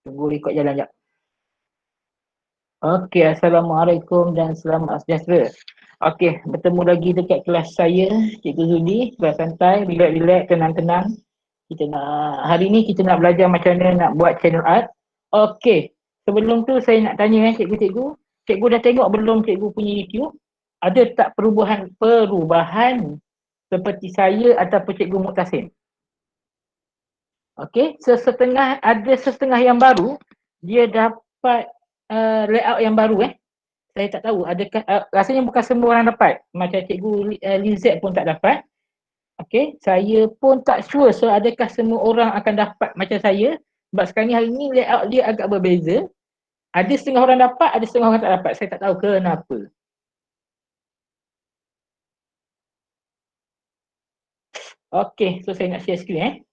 Tunggu rekod jalan jap. Okey, Assalamualaikum dan selamat sejahtera. Okey, bertemu lagi dekat kelas saya, Cikgu Zudi, kelas santai, relax-relax, tenang-tenang. Kita nak, hari ni kita nak belajar macam mana nak buat channel art. Okey, sebelum tu saya nak tanya cikgu-cikgu, cikgu dah tengok belum cikgu punya YouTube? Ada tak perubahan seperti saya ataupun cikgu Muktasim? Okey, setengah yang baru, dia dapat layout yang baru Saya tak tahu adakah rasanya bukan semua orang dapat. Macam cikgu Lizette pun tak dapat. Okey, saya pun tak sure so adakah semua orang akan dapat macam saya. Sebab sekarang ni hari ni layout dia agak berbeza. Ada setengah orang dapat, ada setengah orang tak dapat. Saya tak tahu kenapa. Okey, so saya nak share screen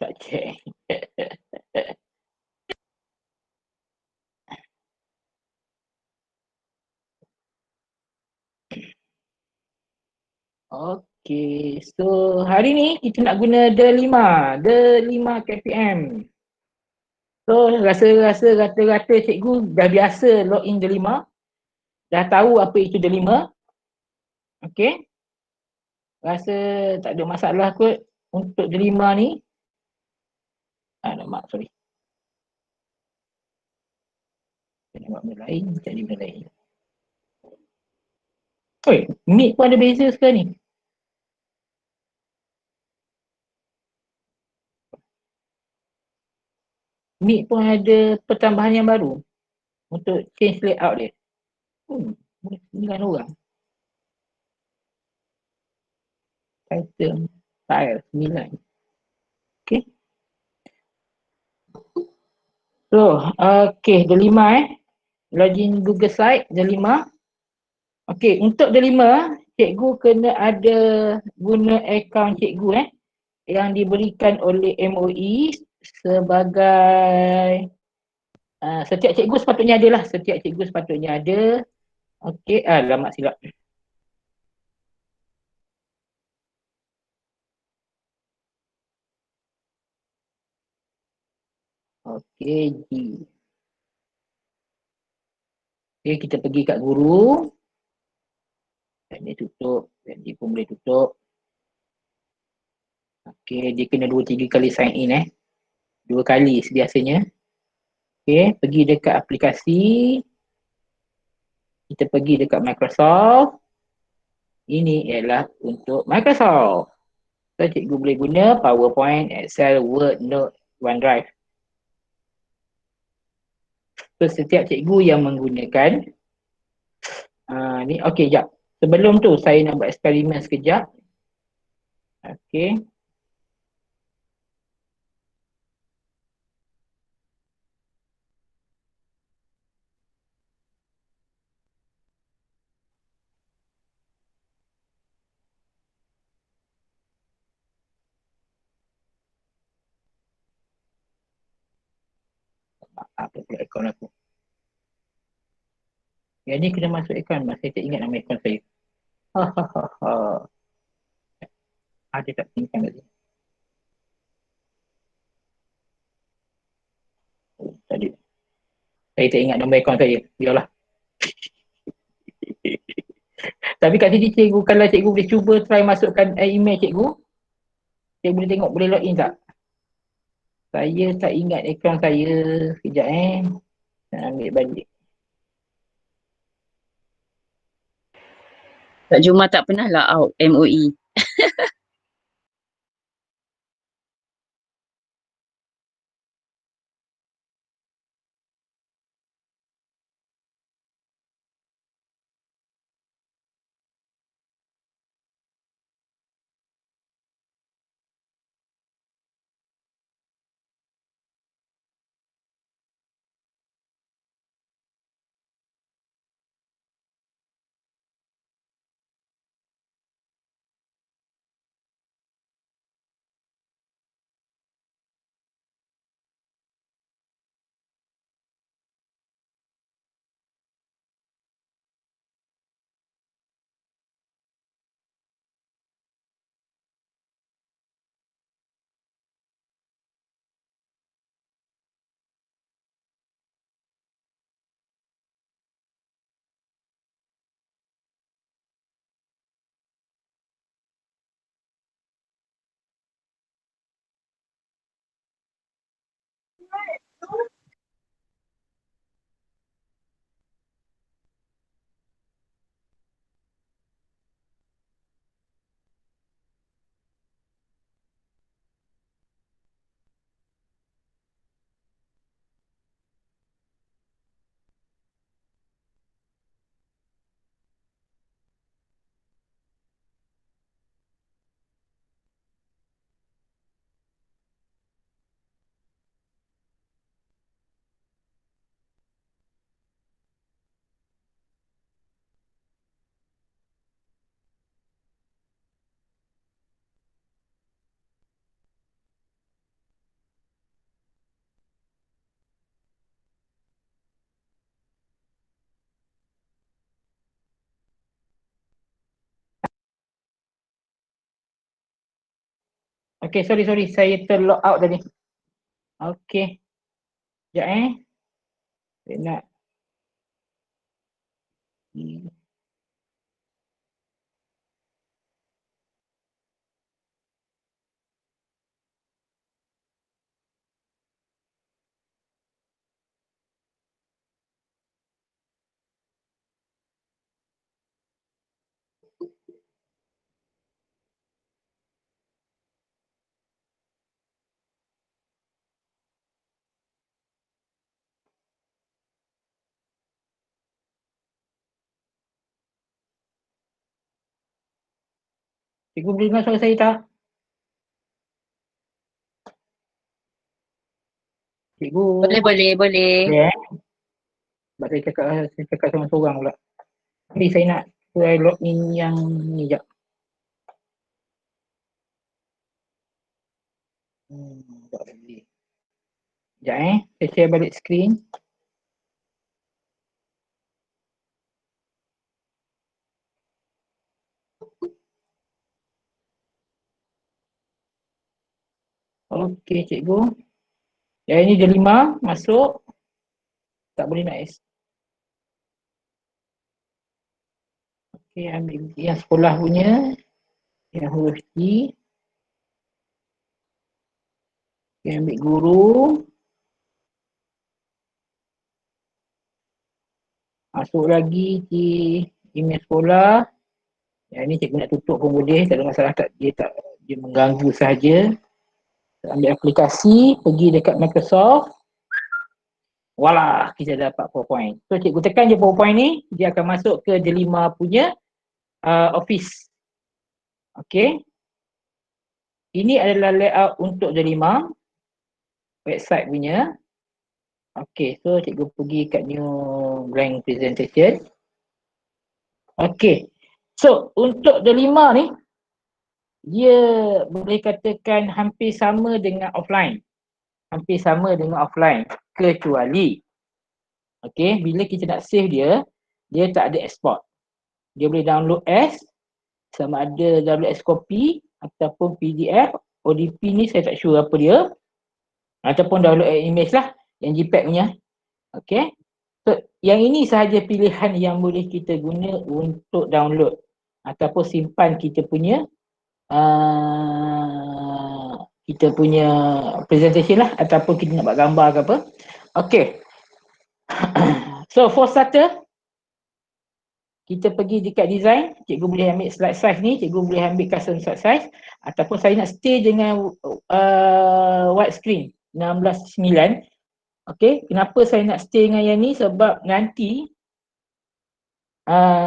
Tak check. Okey, so hari ni kita nak guna The 5 KPM. So rasa-rasa rata-rata cikgu dah biasa login The 5. Dah tahu apa itu The 5. Okey. Rasa tak ada masalah kot untuk The 5 ni. Alamak, sorry. Saya nak buat benda lain, tak ada benda lain. Oi, mic pun ada beza sekarang ni. Mic pun ada pertambahan yang baru untuk change layout dia. Boleh 9 orang. Title, file 9. Okay. So, okay, The 5 login Google Site, The 5. Okay, untuk The 5, cikgu kena ada guna akaun cikgu yang diberikan oleh MOE sebagai setiap cikgu sepatutnya ada lah. Setiap cikgu sepatutnya ada. Okey, alamak silap. Okey, G. Okey, kita pergi kat guru. Dan dia tutup. Dan dia pun boleh tutup. Okey, dia kena 2-3 kali sign in 2 kali biasanya. Okey, pergi dekat aplikasi. Kita pergi dekat Microsoft. Ini ialah untuk Microsoft. So, cikgu boleh guna PowerPoint, Excel, Word, Note, OneDrive. So, setiap cikgu yang menggunakan ni, okey, jap. Sebelum tu, saya nak buat eksperimen sekejap. Okey. Apa pula akaun aku? Yang ni kena masuk akaun, saya tak ingat nama akaun saya. Ada tak simpan tadi? Oh, tadi. Saya tak ingat nama akaun saya. Biarlah. Tapi kat sini cikgu, kalau cikgu boleh cuba try masukkan email cikgu, cikgu boleh tengok boleh login tak? Saya tak ingat akaun saya. Sekejap nak ambil balik. Kak Juma tak pernah lah out MOE. Okay, sorry. Saya terlog out tadi. Okay. Sekejap Saya nak. Cikgu boleh dengar suara saya tak? Cikgu. Boleh. Boleh Sebab saya cakap seorang-seorang pula. Tapi saya nak try login yang ni sekejap. Tak boleh. Sekejap saya share balik skrin. Okey cikgu. Yang ini dia 5 masuk. Tak boleh nak Okey, ambil yang sekolah punya. Yang huruf T. Okay, ambil guru. Masuk lagi di email sekolah. Yang ni cikgu nak tutup pun boleh. Tak ada masalah, dia mengganggu sahaja. Ambil aplikasi, pergi dekat Microsoft. Walah, kita dapat PowerPoint. So cikgu tekan je PowerPoint ni, dia akan masuk ke Delima punya office. Okey. Ini adalah layout untuk Delima website punya. Okey, so cikgu pergi kat new blank presentation. Okey. So untuk Delima ni, dia boleh katakan hampir sama dengan offline. Kecuali okey, bila kita nak save dia, dia tak ada export. Dia boleh download as, sama ada download as copy ataupun PDF. ODP ni saya tak sure apa dia, ataupun download as image lah, yang JPEG punya. Okey. So yang ini sahaja pilihan yang boleh kita guna untuk download ataupun simpan kita punya presentation lah, ataupun kita nak buat gambar ke apa. Okey. So for starter, kita pergi dekat design, cikgu boleh ambil slide size ni, cikgu boleh ambil custom slide size, ataupun saya nak stay dengan wide screen 16:9. Okey, kenapa saya nak stay dengan yang ni? Sebab nanti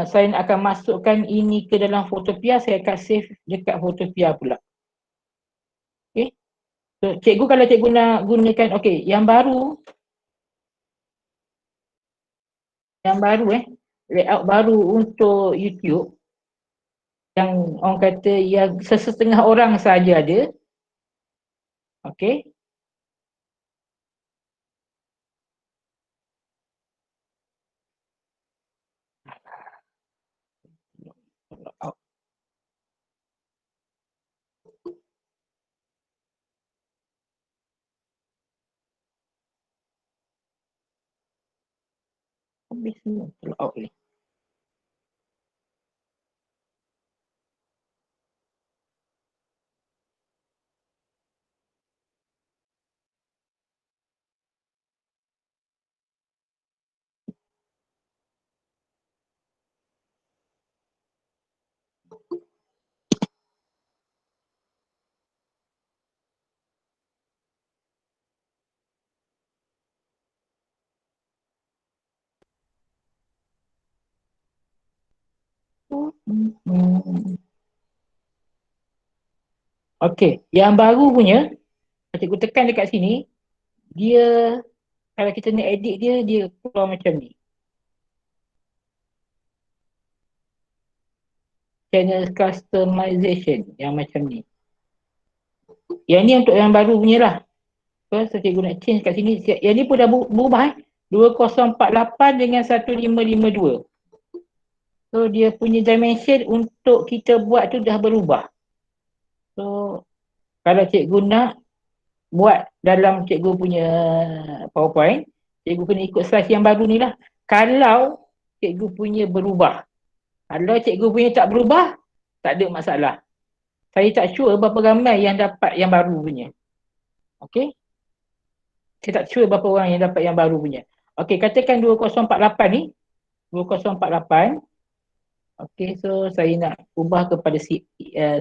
saya nak akan masukkan ini ke dalam Photopea, saya akan save dekat Photopea pula. Okey. So, cikgu kalau cikgu nak gunakan, okey, yang baru layout baru untuk YouTube, yang orang kata yang sesetengah orang saja ada. Okey. Habis semua log out ni. Okey, yang baru punya, cikgu tekan dekat sini, dia kalau kita nak edit dia keluar macam ni. Channel customization yang macam ni. Yang ni untuk yang baru punya lah. So cikgu nak change kat sini. Yang ni pun dah berubah 2048 dengan 1552. So dia punya dimension untuk kita buat tu dah berubah. So kalau cikgu nak buat dalam cikgu punya PowerPoint, cikgu kena ikut slide yang baru ni lah. Kalau cikgu punya berubah. Kalau cikgu punya tak berubah, tak ada masalah. Saya tak sure berapa ramai yang dapat yang baru punya. Okey? Saya tak sure berapa orang yang dapat yang baru punya. Okey, katakan 2048 ni. 2048. Okey, so saya nak ubah kepada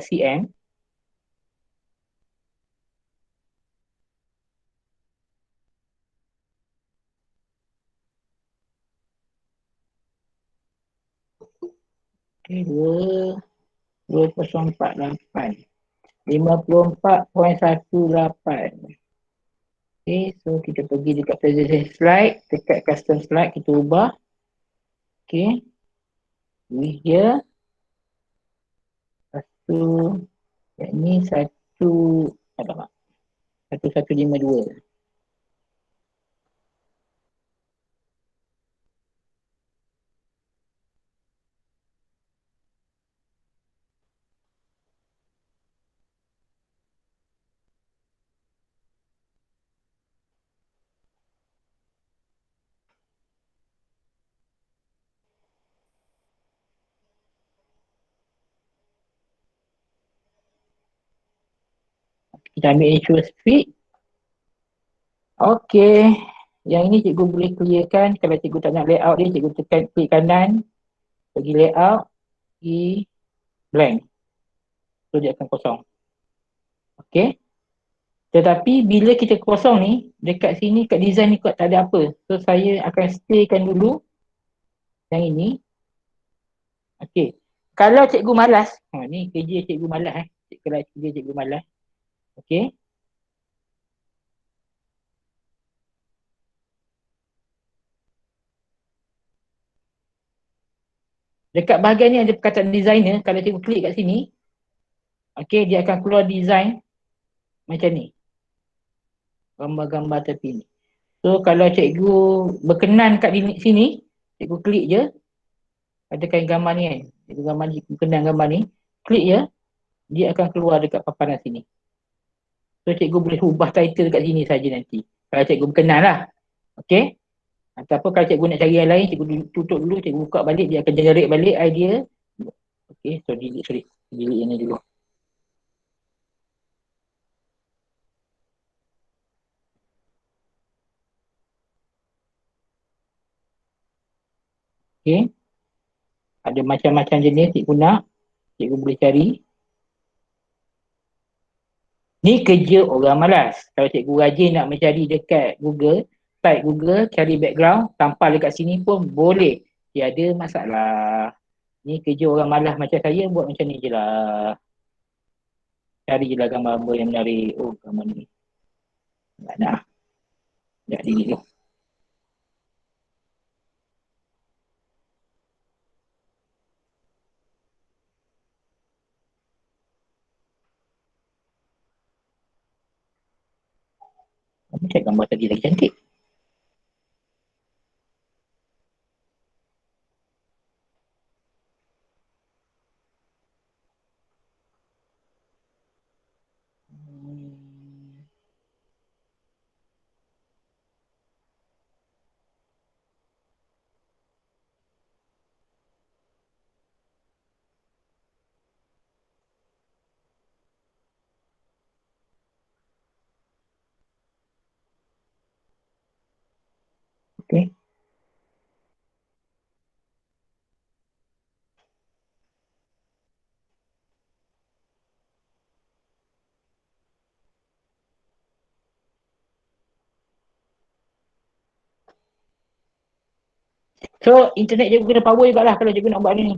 CM. Okey, 2048. 54.18. Okay, so kita pergi dekat presentation slide, dekat custom slide, kita ubah. Okay, we here. Satu, yang ni satu, apa? 1152. Kita ambil ensure speed. Okay, yang ini cikgu boleh clearkan. Kalau cikgu tak nak layout dia, cikgu tekan klik kanan, pergi layout, pergi blank. So dia akan kosong. Okay. Tetapi bila kita kosong ni, dekat sini, kat design ni tak ada apa. So saya akan staykan dulu yang ini. Okay. Kalau cikgu malas, ni kerja cikgu malas Kalau kerja cikgu malas. Okay. Dekat bahagian ni ada perkataan designer. Kalau cikgu klik kat sini, okay, dia akan keluar design macam ni. Gambar-gambar tepi ni. So kalau cikgu berkenan kat sini, cikgu klik je. Katakan gambar ni kan. Cikgu gambar ni, berkenan gambar ni. Klik je, dia akan keluar dekat paparan sini. So cikgu boleh ubah title kat sini saja nanti. Kalau cikgu berkenan lah. Okay. Ataupun kalau cikgu nak cari yang lain, cikgu tutup dulu, cikgu buka balik, dia akan generate balik idea. Okay, so delete yang ni dulu. Okay. Ada macam-macam jenis cikgu nak. Cikgu boleh cari. Ni kerja orang malas. Kalau cikgu rajin nak mencari dekat Google, type Google, cari background, tampal dekat sini pun boleh. Tiada masalah. Ni kerja orang malas macam saya, buat macam ni je lah. Cari je lah gambar-gambar yang menarik. Oh, gambar ni. Tak nak. Tak delete tu. Macam gambar tadi lagi cantik. Okay. So, internet cikgu kena power jugalah kalau cikgu nak buat ni.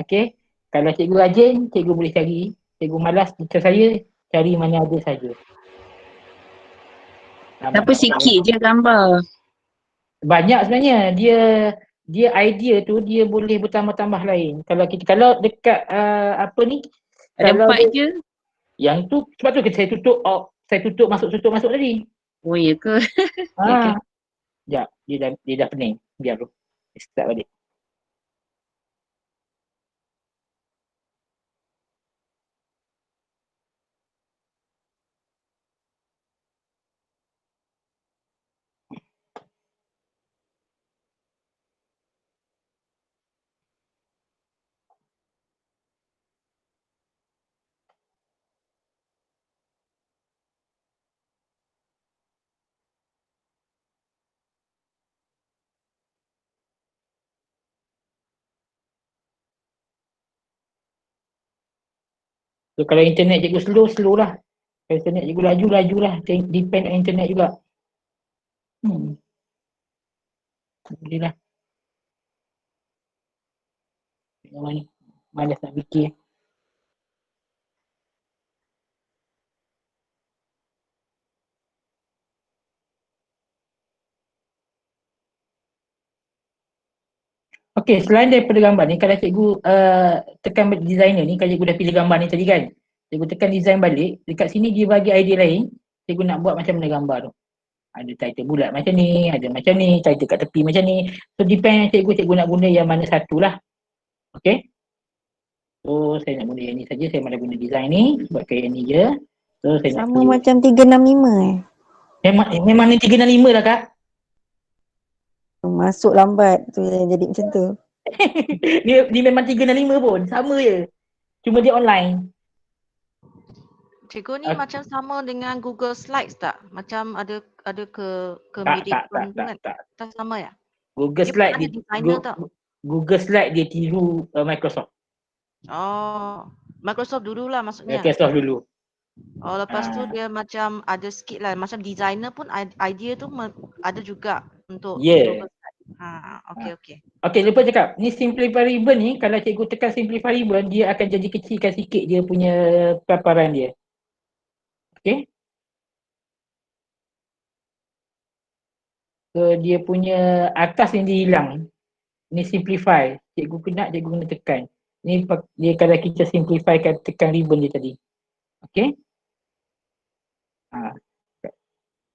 Okay. Kalau cikgu rajin, cikgu boleh cari. Cikgu malas, macam saya, cari mana ada saja. Tapi sikit je gambar. Banyak sebenarnya. Dia idea tu dia boleh bertambah-tambah lain. Kalau dekat apa ni? Ada Kalau 4 je. yang tu sebab tu saya tutup masuk tadi. Oh ya ke? Ya ke? Sekejap, dia dah pening. Biar tu. Start balik. So kalau internet cikgu slow lah. Kalau internet cikgu laju lah. Depend on internet juga. Boleh lah. Malas nak fikir. Okey, selain daripada gambar ni, kalau cikgu tekan designer ni, kalau cikgu dah pilih gambar ni tadi kan, cikgu tekan design balik, dekat sini dia bagi idea lain, cikgu nak buat macam mana gambar tu. Ada title bulat macam ni, ada macam ni, title kat tepi macam ni. So depend cikgu nak guna yang mana satu lah. Okey. So saya nak guna yang ni saja, saya malah guna design ni, buatkan yang ni je. So saya Sama nak macam 365 memang ni 365 lah kak. Masuk lambat tu yang jadi macam tu. Dia memang 365 pun, sama je. Cuma dia online. Cikgu ni macam sama dengan Google Slides tak? Macam ada ke Tak. Tak sama ya? Google Dia Slide ada designer tak? Google Slide dia tiru Microsoft. Oh, Microsoft dululah maksudnya. Microsoft dulu. Oh, lepas tu dia macam ada sikit lah. Macam designer pun idea tu ada juga untuk Google Slide. Okey. Okey, lupa cakap. Ni Simplify Ribbon ni, kalau cikgu tekan Simplify Ribbon, dia akan jadi kecilkan sikit dia punya paparan dia. Okey. So, dia punya atas ni dia hilang. Ni Simplify. Cikgu kena tekan. Ni dia kalau kita simplify tekan ribbon dia tadi. Okey.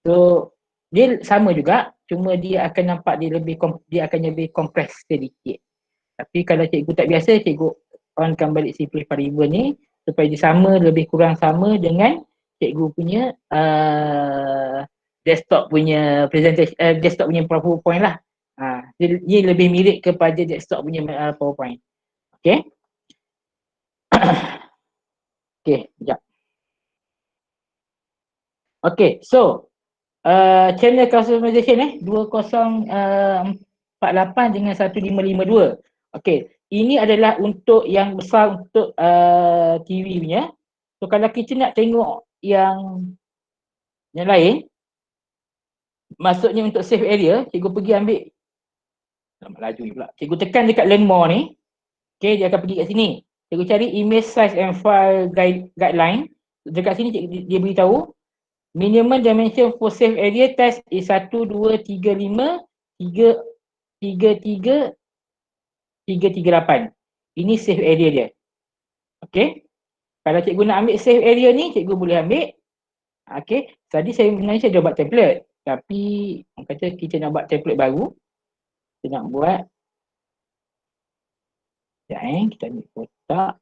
So, dia sama juga, cuma dia akan nampak dia akan lebih compress sedikit. Tapi kalau cikgu tak biasa, cikgu onkan balik Simplify Ribbon ni supaya dia sama, lebih kurang sama dengan cikgu punya desktop punya presentation, desktop punya PowerPoint lah. Dia lebih mirip kepada desktop punya PowerPoint. Okay. Okay, sekejap. Okay, so channel customization 2048 dengan 1552. Okey, ini adalah untuk yang besar untuk TV punya. So kalau kita nak tengok yang lain, maksudnya untuk save area, cikgu pergi ambil laju pula. Cikgu tekan dekat learn more ni. Okey, dia akan pergi kat sini. Cikgu cari image size and file guideline. Dekat sini dia beritahu minimum dimension for save area test is 1, 2, 3, 5, 3, 3, 338. Ini save area dia. Okey. Kalau cikgu nak ambil save area ni, cikgu boleh ambil. Okey. Tadi sebenarnya saya dah buat template. Tapi orang kata kita nak buat template baru. Kita nak buat. Sekejap kita ambil kotak.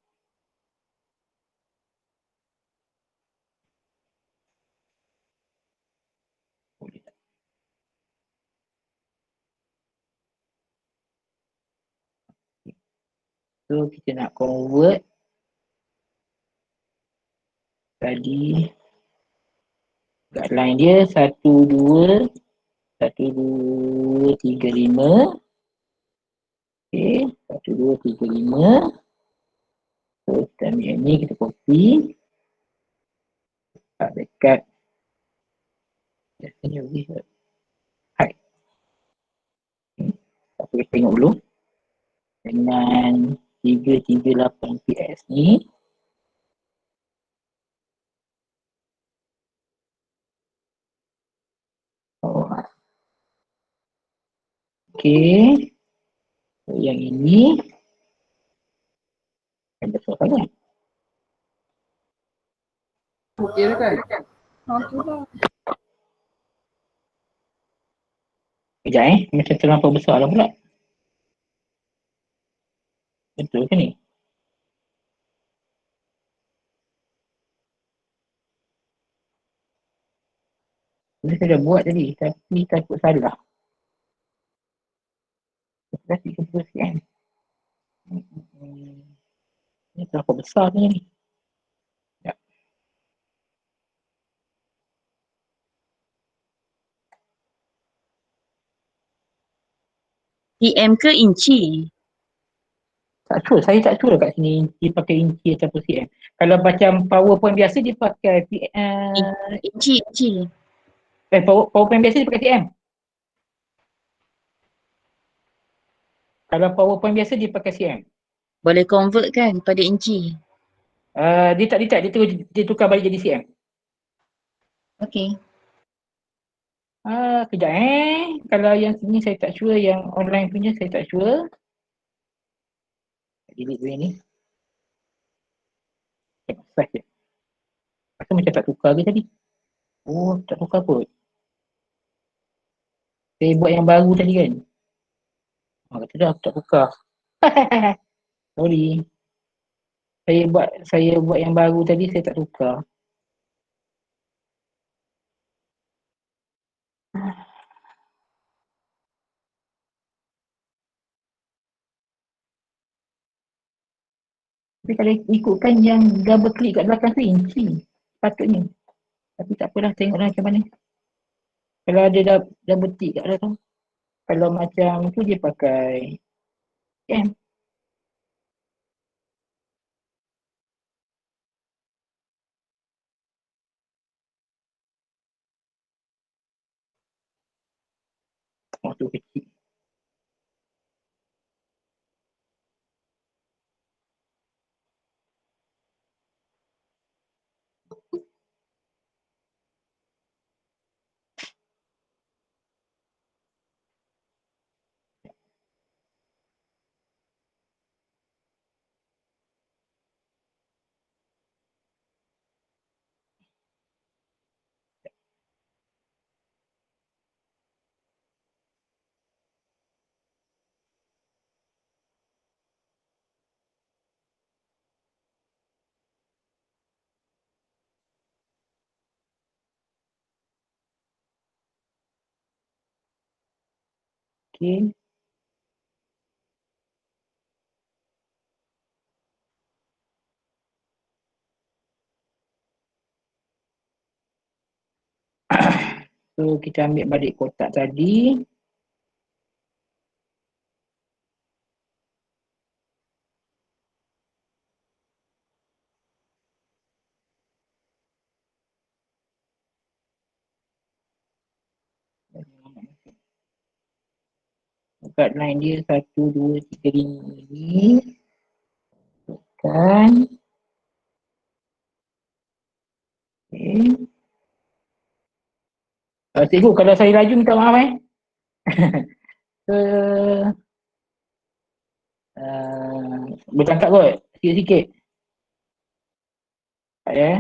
So kita nak convert tadi guideline dia 1, 2, 1, 2, 3, 5. Okey, 1, 2, 3, 5. So kita ambil yang ni, kita copy. Tak dekat. Biasanya boleh. Hai. Tak boleh tengok dulu. Dengan 338 PS ni. Okey. So, yang ini. Ada besar sangat. Okey kan? Itulah. Sekejap macam terlampau besar lah pula. Betul ke ni? Saya dah buat tadi, tapi takut salah. Kasih kebersihan. Ini terlampau besar ni. Ya. PM ke inci? Tak sure, saya tak sure kat sini dia pakai inci ataupun cm. Kalau macam PowerPoint biasa dia pakai Inci. PowerPoint biasa dia pakai cm. Kalau PowerPoint biasa dia pakai cm. Boleh convert kan pada inci. Dia tak, dia tukar balik jadi cm. Okay. Kejap kalau yang sini saya tak sure, yang online punya saya tak sure. Delete dulu ni. Rasa macam tak tukar ke tadi? Oh, tak tukar kot. Saya buat yang baru tadi kan. Kata dah aku tak tukar. Sorry. Saya buat yang baru tadi, saya tak tukar. Tapi kalau ikutkan yang double click kat belakang tu inci patutnya. Tapi tak apalah, tengoklah macam mana. Kalau ada double click kat belakang. Kalau macam tu dia pakai cm. Oh tu kecil. Okay. So kita ambil balik kotak tadi. Buka line dia 1, 2, 3, 5 ni. Tekan. Okay. Cikgu, kalau saya laju minta maaf bertangkap kot, sikit-sikit. Tak ya.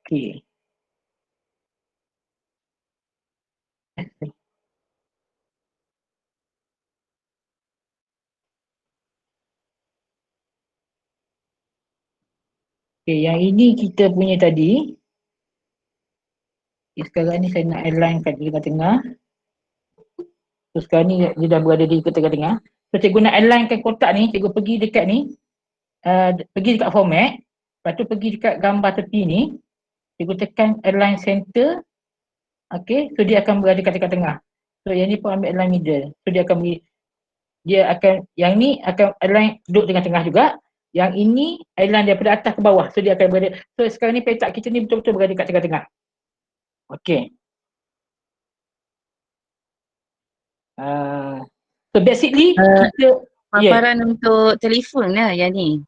Okey. Okey, yang ini kita punya tadi. Sekarang ni saya nak align kat tengah-tengah. So sekarang ni dia dah berada di tengah-tengah. So cikgu nak alignkan kotak ni, cikgu pergi dekat ni. Pergi dekat format. Lepas tu pergi dekat gambar tepi ni. Cikgu tekan align center. Okey, so dia akan berada kat tengah-tengah. So yang ni pun ambil align middle. So dia akan, yang ni akan align duduk tengah-tengah juga. Yang ini align daripada atas ke bawah. So dia akan berada. So sekarang ni petak kita ni betul-betul berada kat tengah-tengah. Okey. So basically kita paparan untuk telefon lah yang ni.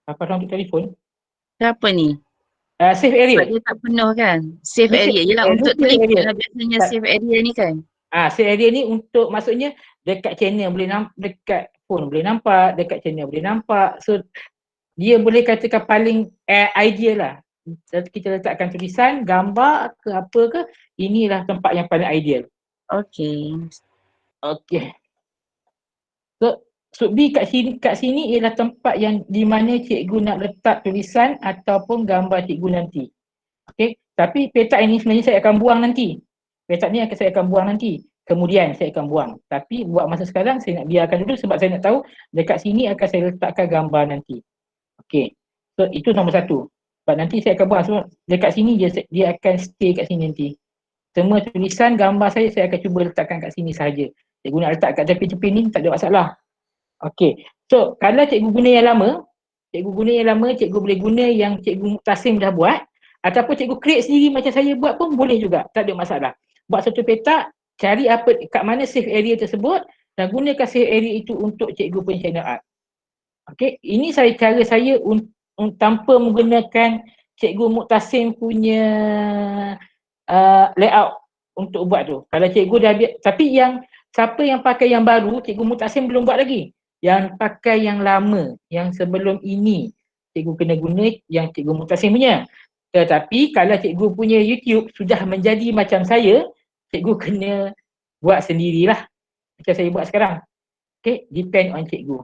Paparan untuk telefon. Kenapa ni? Save area. Sebab dia tak penuh kan? Save area. Yelah untuk telefon lah biasanya save area ni kan? Save area ni untuk, maksudnya dekat channel boleh nampak, dekat phone boleh nampak, dekat channel boleh nampak. So dia boleh katakan paling ideal lah. Kita letakkan tulisan, gambar ke apa ke, inilah tempat yang paling ideal. Okay. Okay. So sub B kat sini ialah tempat yang di mana cikgu nak letak tulisan ataupun gambar cikgu nanti. Okay. Tapi petak ini sebenarnya saya akan buang nanti. Petak ni saya akan buang nanti. Kemudian saya akan buang. Tapi buat masa sekarang saya nak biarkan dulu sebab saya nak tahu dekat sini akan saya letakkan gambar nanti. Okay. So itu nombor 1. Sebab nanti saya akan buat semua dekat sini dia akan stay kat sini nanti. Semua tulisan, gambar saya akan cuba letakkan kat sini sahaja. Cikgu nak letak kat tepi-tepi ni tak ada masalah. Okey. So, kalau cikgu guna yang lama, cikgu boleh guna yang cikgu Muktasim dah buat ataupun cikgu create sendiri macam saya buat pun boleh juga. Tak ada masalah. Buat satu petak, cari apa kat mana save area tersebut dan gunakan save area itu untuk cikgu punya channel art. Okey, ini cara saya tanpa menggunakan cikgu Muktasim punya layout untuk buat tu. Kalau cikgu dah tapi siapa yang pakai yang baru, cikgu Muktasim belum buat lagi. Yang pakai yang lama, yang sebelum ini, cikgu kena guna yang cikgu Muktasim punya. Tetapi kalau cikgu punya YouTube sudah menjadi macam saya, cikgu kena buat sendirilah. Macam saya buat sekarang. Okay, depend on cikgu.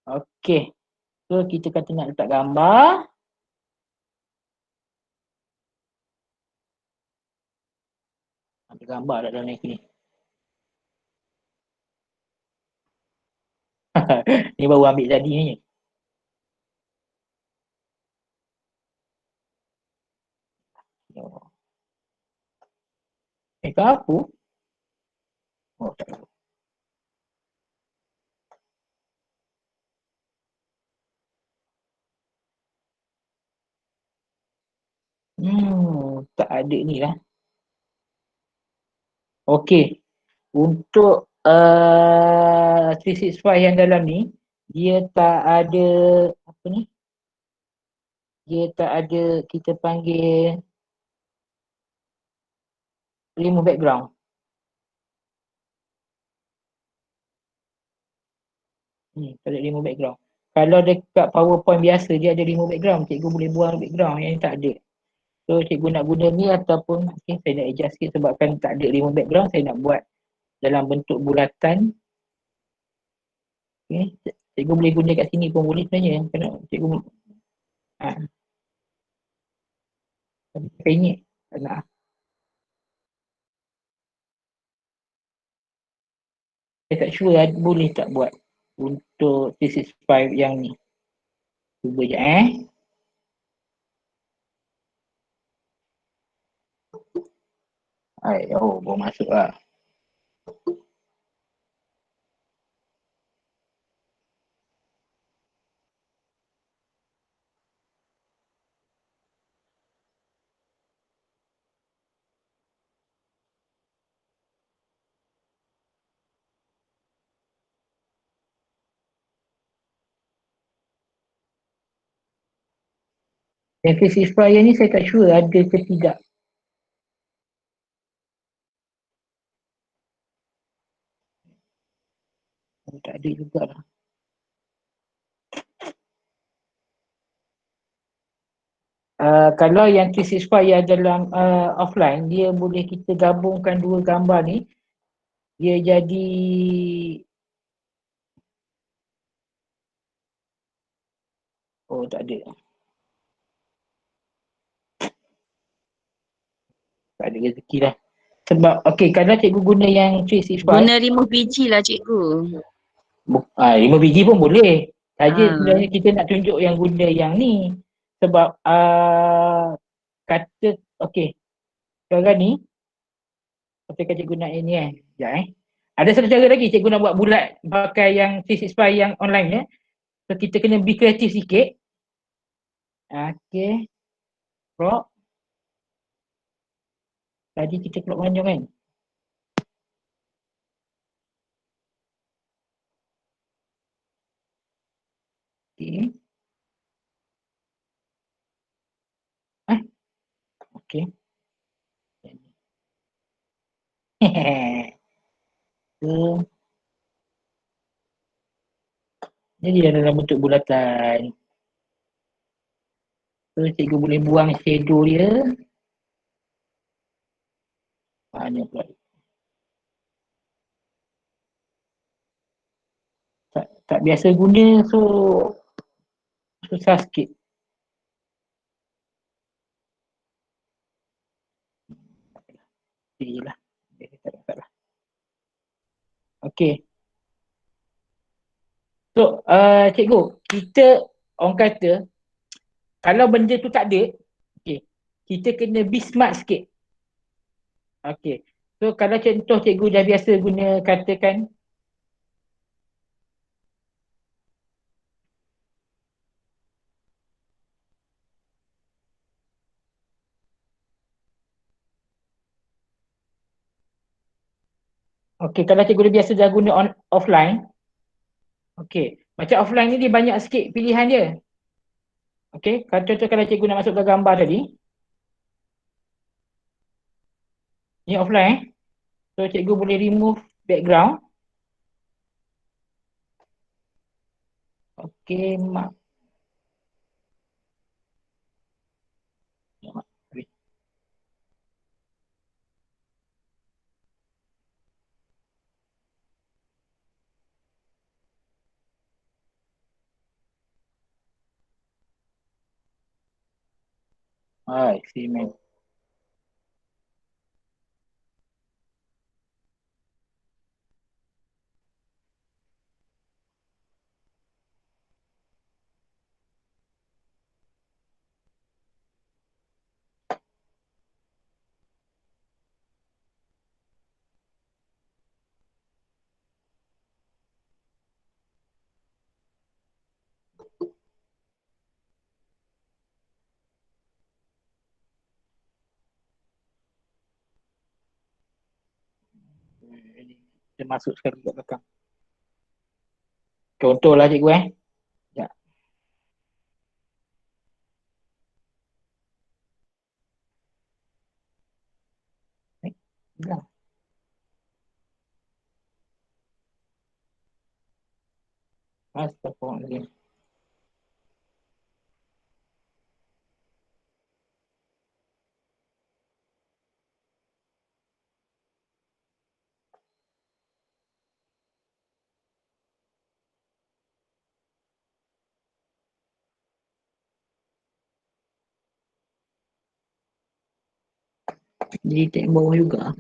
Okay, so kita kata nak letak gambar. Ada gambar tak dalam ni? Ni baru ambil tadi ni. Ke apa? Oh, tak tahu. Tak ada ni lah. Okey. Untuk 365 yang dalam ni, dia tak ada apa ni? Dia tak ada kita panggil remove background. Tak ada remove background. Kalau dekat PowerPoint biasa dia ada remove background, cikgu boleh buang background, yang ni tak ada. So cikgu nak guna ni ataupun saya nak adjust sikit sebabkan tak ada remove background, saya nak buat dalam bentuk bulatan. Cikgu boleh guna kat sini pun boleh sebenarnya. Kena cikgu tapi pakai ini tak nak. Saya tak sure boleh tak buat untuk 365 yang ni. Cuba je baru masuk lah. Yang 365 yang ni saya tak sure ada ke tidak. Tak ada jugalah. Kalau yang 365 yang dalam offline, dia boleh kita gabungkan dua gambar ni, dia jadi tak ada. Tak ada rezeki lah. Sebab kalau cikgu guna yang 365, Guna remove biji lah cikgu. 5 biji pun boleh. Saja sebenarnya kita nak tunjuk yang guna yang ni. Sebab kata sekarang ni katakan cikgu nak ini sekejap Ada satu cara lagi cikgu nak buat bulat pakai yang 365 yang online ya. So kita kena be kreatif sikit. Crop. Tadi kita crop panjang kan. Jadi dalam bentuk bulatan. So cikgu boleh buang shadow dia. Mana pula. Tak biasa guna so susah sikit. Okey lah. Okey. So cikgu, kita orang kata Kalau benda tu tak ada, okay, kita kena be smart sikit. Okay. So kalau contoh cikgu dah biasa guna katakan okay, kalau cikgu dah biasa dah guna offline, okay, macam offline ni dia banyak sikit pilihan dia. Okay, contoh kalau cikgu nak masukkan gambar tadi, ni offline, so cikgu boleh remove background. Okay, mak. I see, man. Dia masuk sekali kat belakang. Contohlah cikgu Ya. Bilang. Astagfirullahaladzim. Jadi tak bawah juga.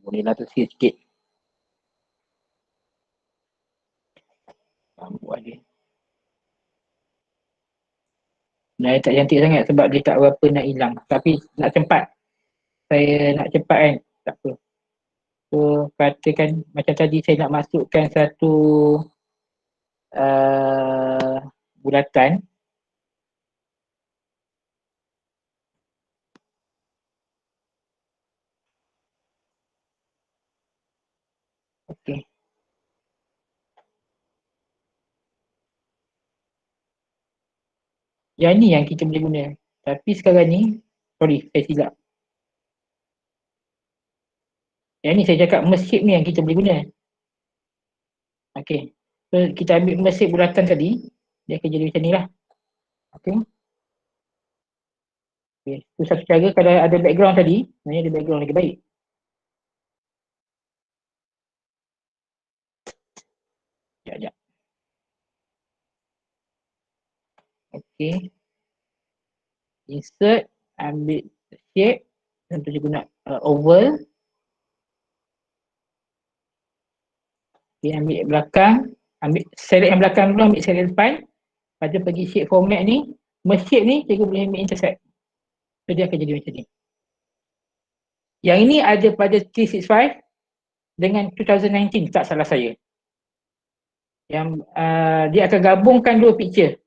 Bolehlah tersih sikit. Buat dia. Sebenarnya tak cantik sangat sebab dia tak berapa nak hilang. Tapi nak cepat. Saya nak cepat kan. Tak apa. So katakan macam tadi saya nak masukkan satu bulatan. Okey. Yang ni yang kita boleh guna. Tapi sekarang ni, sorry saya silap. Yang ni saya cakap merge shape ni yang kita boleh guna. Okey. So kita ambil merge shape bulatan tadi, dia akan jadi macam ni lah. Okey. Okay. Itu satu cara kalau ada background tadi, sebenarnya ada background lagi baik. Sekejap. Okey. Insert, ambil shape, contoh saya guna oval. Okay, ambil belakang, ambil select yang belakang dulu, ambil select depan. Lepas tu pergi shape format ni, merge shape ni, cikgu boleh ambil intersect. So dia akan jadi macam ni. Yang ini ada pada 365 dengan 2019, tak salah saya. Yang dia akan gabungkan dua picture.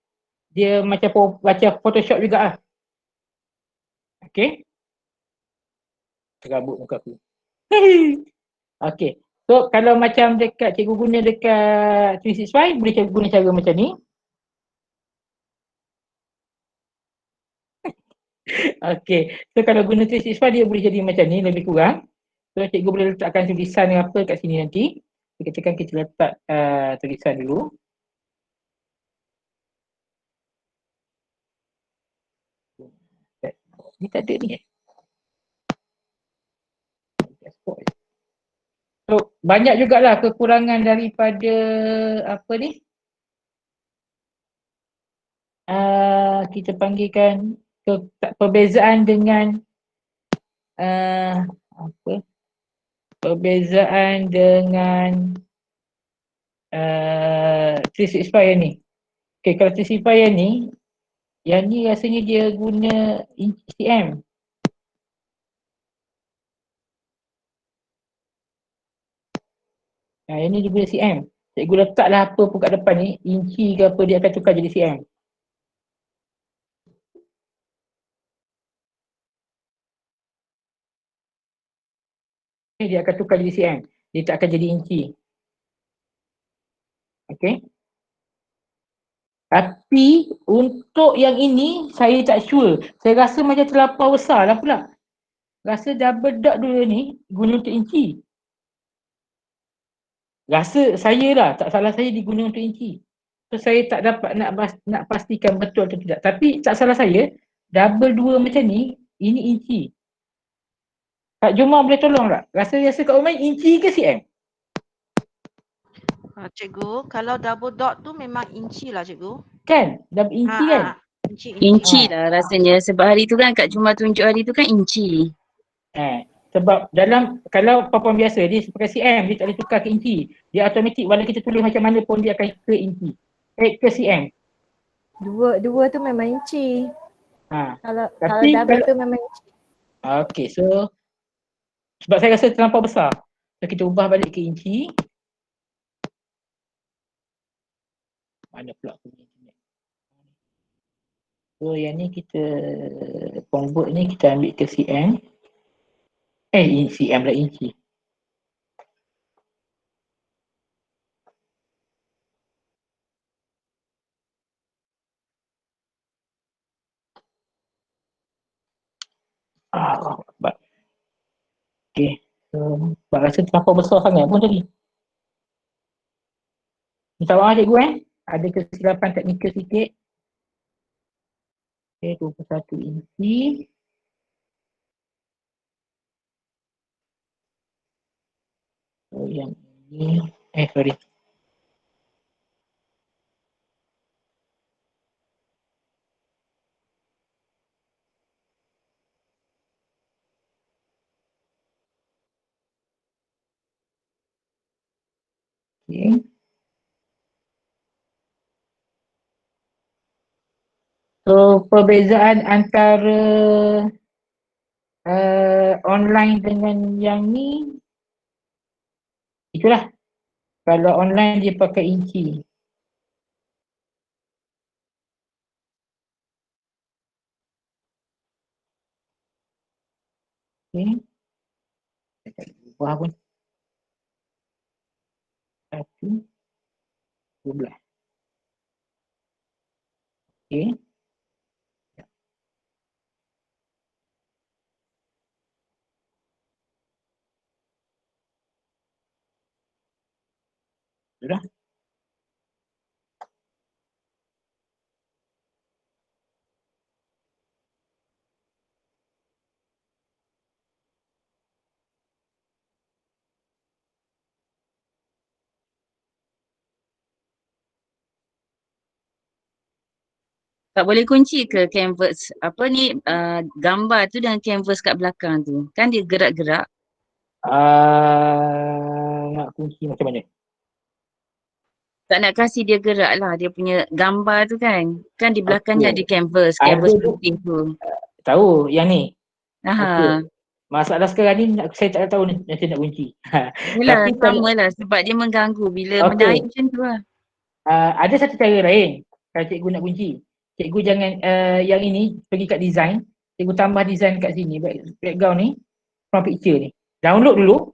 Dia macam Photoshop juga lah. Okay. Terabut muka aku. Okay. So kalau macam dekat cikgu guna dekat 365, boleh cikgu guna cara macam ni. Okay. So kalau guna 365 dia boleh jadi macam ni lebih kurang. So cikgu boleh letakkan tulisan apa kat sini nanti. Ketika kita letak tulisan dulu. Ni tak ada ni. So banyak jugalah kekurangan daripada apa ni? Kita panggilkan perbezaan dengan apa? perbezaan dengan 365 yang ni. Okay, kalau 365 yang ni rasanya dia guna cm. Yang ni dia guna cm. Cikgu letaklah apa pun kat depan ni, inci ke apa, dia akan tukar jadi cm. Dia akan tukar jadi cm. Dia tak akan jadi inci. Okay. Tapi untuk yang ini saya tak sure. Saya rasa macam terlampau besar lah pula. Rasa double dot dulu ni guna untuk inci. Rasa saya lah, tak salah saya diguna untuk inci. So saya tak dapat nak pastikan betul atau tidak. Tapi tak salah saya, double dua macam ni, ini inci. Kak Juma boleh tolong tak? Rasa Kak Umay inci ke cm? Cikgu, kalau double dot tu memang inci lah cikgu. Kan? Double inci kan? Inci. Inci lah rasanya. Sebab hari tu kan Kak Juma tunjuk hari tu kan inci. Sebab dalam, kalau papan biasa dia pakai cm, dia tak boleh tukar ke inci. Dia automatik walau kita tulis macam mana pun dia akan ke inci. Ke cm. Dua tu memang inci. Kalau Tapi double tu memang inci. Okay, so sebab saya rasa terlampau besar. So kita ubah balik ke inci. Mana pula punya internet. So yang ni kita convert ni kita ambil ke cm. cm lah inci. Okay. So, sebab rasa terlampau besar sangat pun tadi. Minta maaf cikgu ada kesilapan teknikal sikit. Okay, 21 inci. So yang ini, sorry. Okay. So perbezaan antara online dengan yang ni, itulah. Kalau online dia pakai inci. Okay. Saya tak ubah pun. 1, 12. Okay. Sudah. Tak boleh kunci ke canvas apa ni gambar tu dengan canvas kat belakang tu. Kan dia gerak-gerak. Nak kunci macam mana? Tak nak kasih dia gerak lah dia punya gambar tu kan. Kan di belakangnya ada canvas putih tu. Tahu yang ni. Aha. Masalah sekarang ni saya tak tahu macam nak kunci. Yelah Tapi sama lah sebab dia mengganggu bila menaik macam tu lah. Ada satu cara lain kalau cikgu nak kunci. Cikgu jangan yang ini pergi kat design. Cikgu tambah design kat sini background ni from picture ni. Download dulu.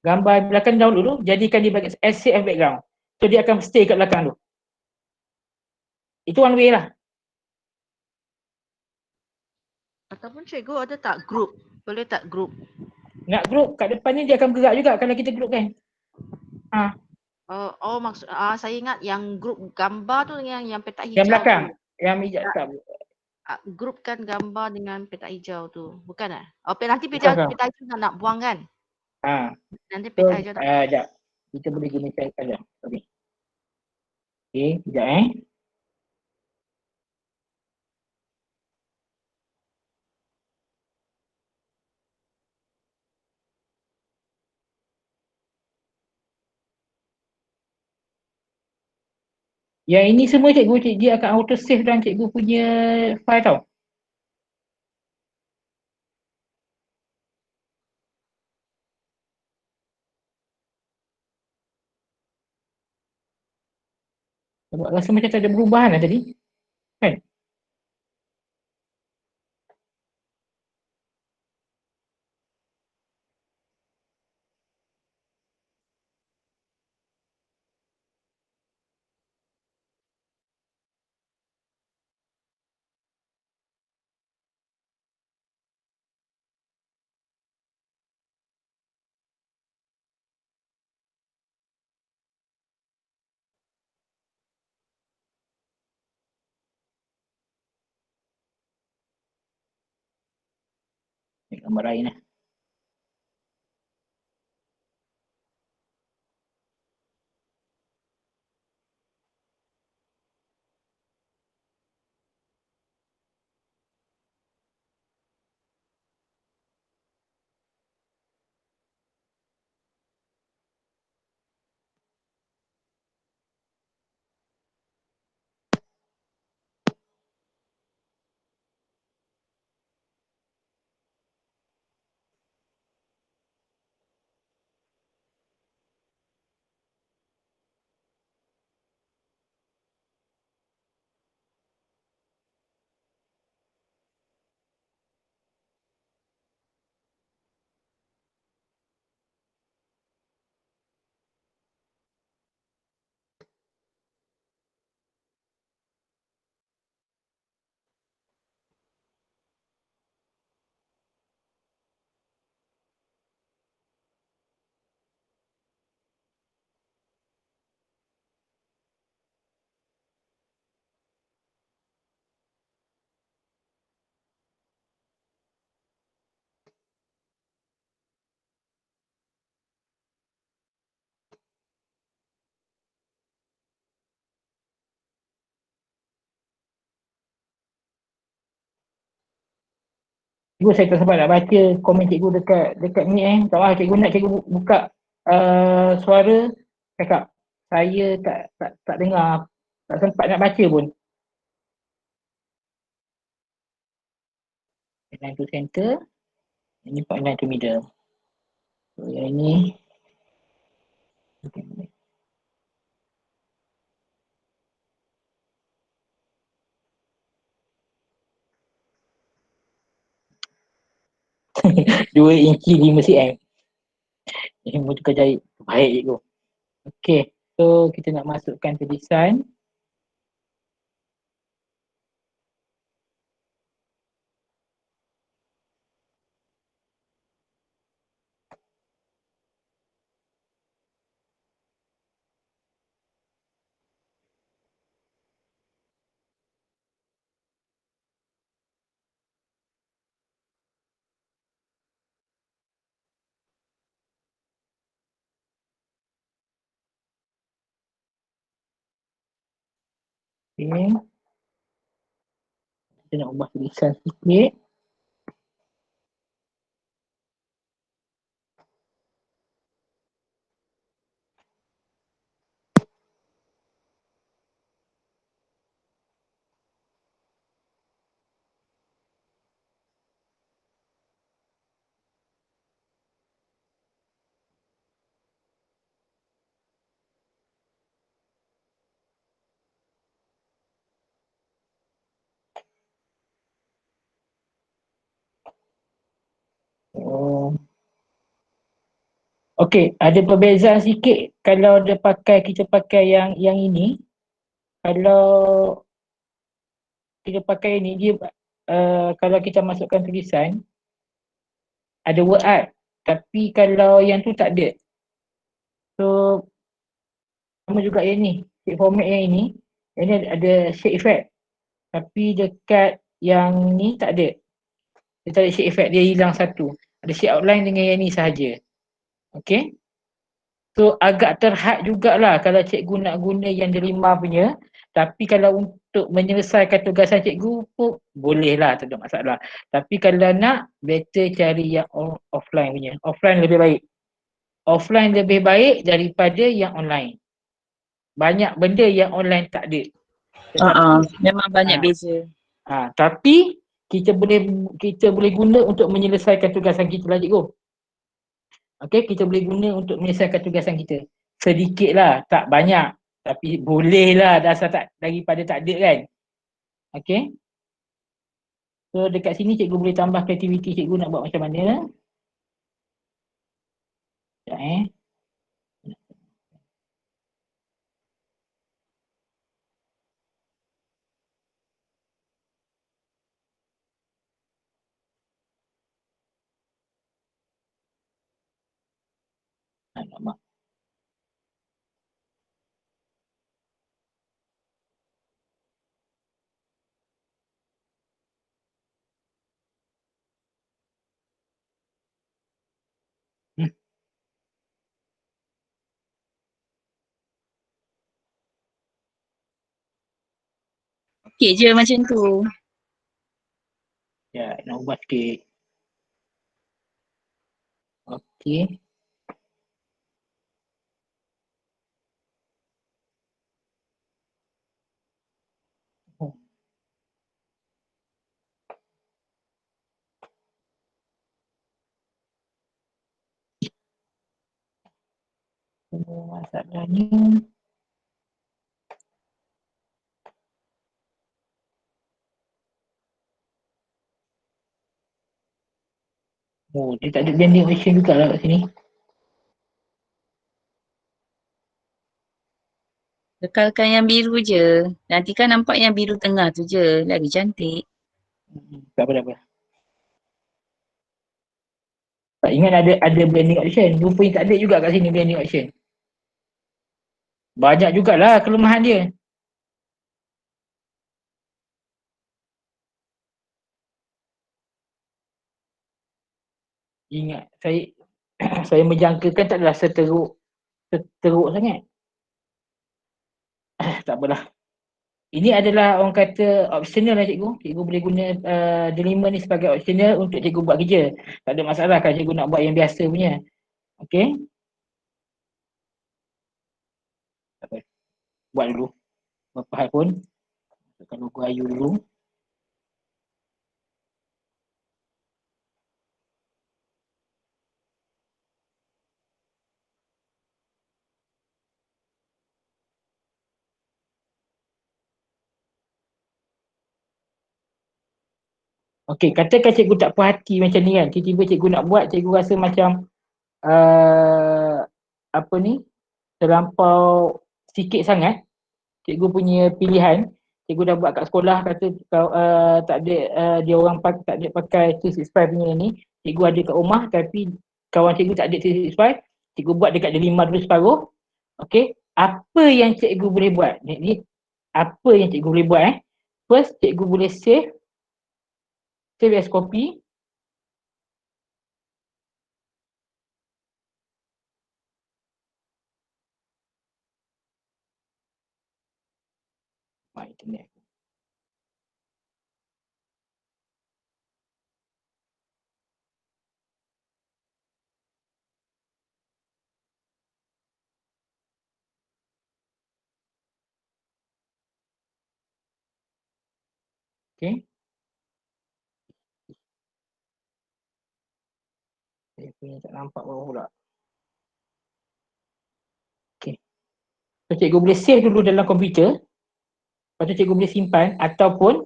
Gambar belakang download dulu. Jadikan dia bagi SCF background. So dia akan stay kat belakang tu. Itu one way lah. Ataupun cikgu ada tak group? Boleh tak group? Nak group kat depan ni dia akan bergerak juga kalau kita group kan. Maksud saya ingat yang grup gambar tu dengan yang petak hijau. Yang belakang. Tu. Yang hijau tak. Grupkan gambar dengan petak hijau tu. Bukan ah? Nanti petak hijau nak buang kan? Nanti petak hijau tak. Sekejap. Kita boleh gunakan sekejap. Okay. Okay, sekejap Yang ini semua cikgu, dia akan auto save dalam cikgu punya file tau. Sebab rasa macam tak ada perubahan lah tadi. Kan? Gambar lain lah. Cikgu saya tak sempat nak baca komen cikgu dekat ni Tak maaf cikgu nak cikgu buka suara cakap. Saya tak dengar. Tak sempat nak baca pun. Line to center. Ini line to middle. So yang ini. Dua inci 5 cm. Ini mau tukar jahit. Baik cikgu. Okay. So kita nak masukkan tulisan. Okay. Kita nak ubah tulisan sikit. Okey, ada perbezaan sikit kalau kita pakai yang ini. Kalau kita pakai ini dia kalau kita masukkan tulisan ada word art, tapi kalau yang tu tak ada. So sama juga yang ni, shape format yang ini ada shape effect. Tapi dekat yang ni tak ada. Dia tak ada shape effect, dia hilang satu. Ada shape outline dengan yang ni sahaja. Okay. So agak terhad jugalah kalau cikgu nak guna yang delima punya. Tapi kalau untuk menyelesaikan tugasan cikgu pun boleh lah, tak ada masalah. Tapi kalau nak, better cari yang offline punya. Offline lebih baik. Offline lebih baik daripada yang online. banyak benda yang online tak ada. Memang banyak beza. Tapi kita boleh guna untuk menyelesaikan tugasan kita lah cikgu. Okey, kita boleh guna untuk menyelesaikan tugasan kita. Sedikit lah, tak banyak. Tapi boleh lah dasar tak, daripada tak ada kan. Okey. So dekat sini cikgu boleh tambah kreativiti cikgu nak buat macam mana. Sekejap Alamak. Okey je macam tu. Ya, nak ubah sikit. Okey. Masalahnya dia tak ada blending option juga lah kat sini. Tekalkan yang biru je. Nanti kan nampak yang biru tengah tu je. Lagi cantik. Tak apa. Tak ingat ada blending option. Rupanya tak ada juga kat sini blending option. Banyak jugalah kelemahan dia. Ingat, saya menjangkakan tak adalah seteruk sangat. Tak apalah. Ini adalah orang kata optional lah cikgu. Cikgu boleh guna delima ni sebagai optional untuk cikgu buat kerja. Tak ada masalah kalau cikgu nak buat yang biasa punya. Okey. Tak apa. Buat dulu. Berapa hal pun. Tekan logo Ayu dulu. Okey, katakan cikgu tak puas hati macam ni kan. Tiba-tiba cikgu nak buat, cikgu rasa macam apa ni, terlampau sikit sangat. Cikgu punya pilihan, cikgu dah buat kat sekolah kata tak ada dia orang tak ada pakai 365 punya ni. Cikgu ada kat rumah tapi kawan cikgu tak ada 365. Cikgu buat dekat delima dulu separuh. Okey, apa yang cikgu boleh buat? Ni apa yang cikgu boleh buat First, cikgu boleh save as copy. Internet. Okey. Saya punya tak nampak bawah pula. Okey. So, cikgu boleh save dulu dalam komputer. Lepas tu cikgu boleh simpan ataupun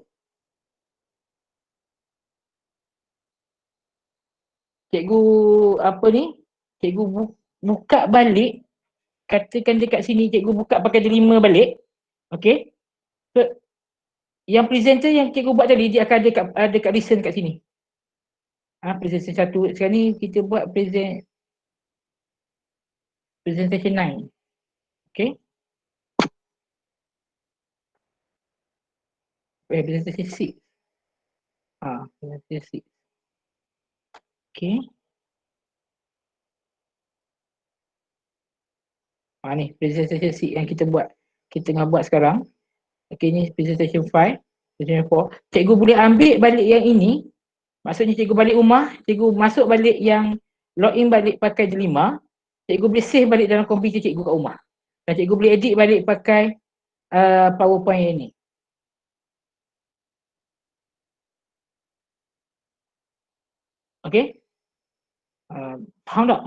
cikgu apa ni? Cikgu buka balik. Katakan dekat sini cikgu buka pakai delima balik. Okey. So, yang presenter yang cikgu buat tadi dia akan ada kat recent kat sini. Presentation 1 sekarang ni kita buat presentation 9. Okey. Presentation 6. Presentation 6. Okey. Ni presentation 6 yang kita buat. Kita tengah buat sekarang. Okey, ni presentation 5, presentation 4. Cikgu boleh ambil balik yang ini. Maksudnya cikgu balik rumah, cikgu masuk balik yang login balik pakai delima. Cikgu boleh save balik dalam komputer cikgu kat rumah. Dan cikgu boleh edit balik pakai PowerPoint yang ni. Okay? Faham tak?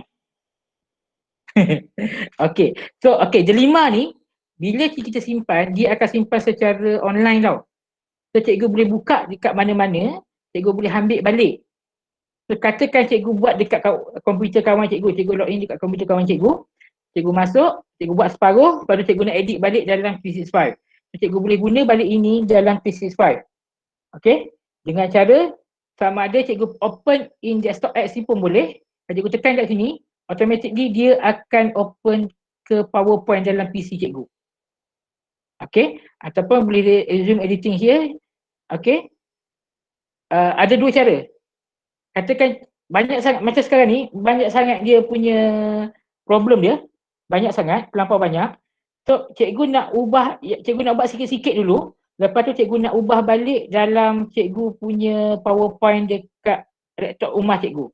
Okay. So, okay, delima ni, bila kita simpan, dia akan simpan secara online tau. So, cikgu boleh buka dekat mana-mana, cikgu boleh ambil balik. So, katakan cikgu buat dekat komputer kawan cikgu, cikgu login dekat komputer kawan cikgu, cikgu masuk, cikgu buat separuh, baru cikgu nak edit balik dalam P65. So, cikgu boleh guna balik ini dalam P65. Okay? Dengan cara, sama ada cikgu open in desktop apps ni pun boleh. Kalau cikgu tekan kat sini, automatically dia akan open ke PowerPoint dalam PC cikgu. Okay? Ataupun boleh resume editing here. Okay? Ada dua cara. Katakan banyak sangat, macam sekarang ni, banyak sangat dia punya problem dia. Banyak sangat, terlampau banyak. So, cikgu nak ubah sikit-sikit dulu. Lepas tu cikgu nak ubah balik dalam cikgu punya PowerPoint dekat laptop rumah cikgu.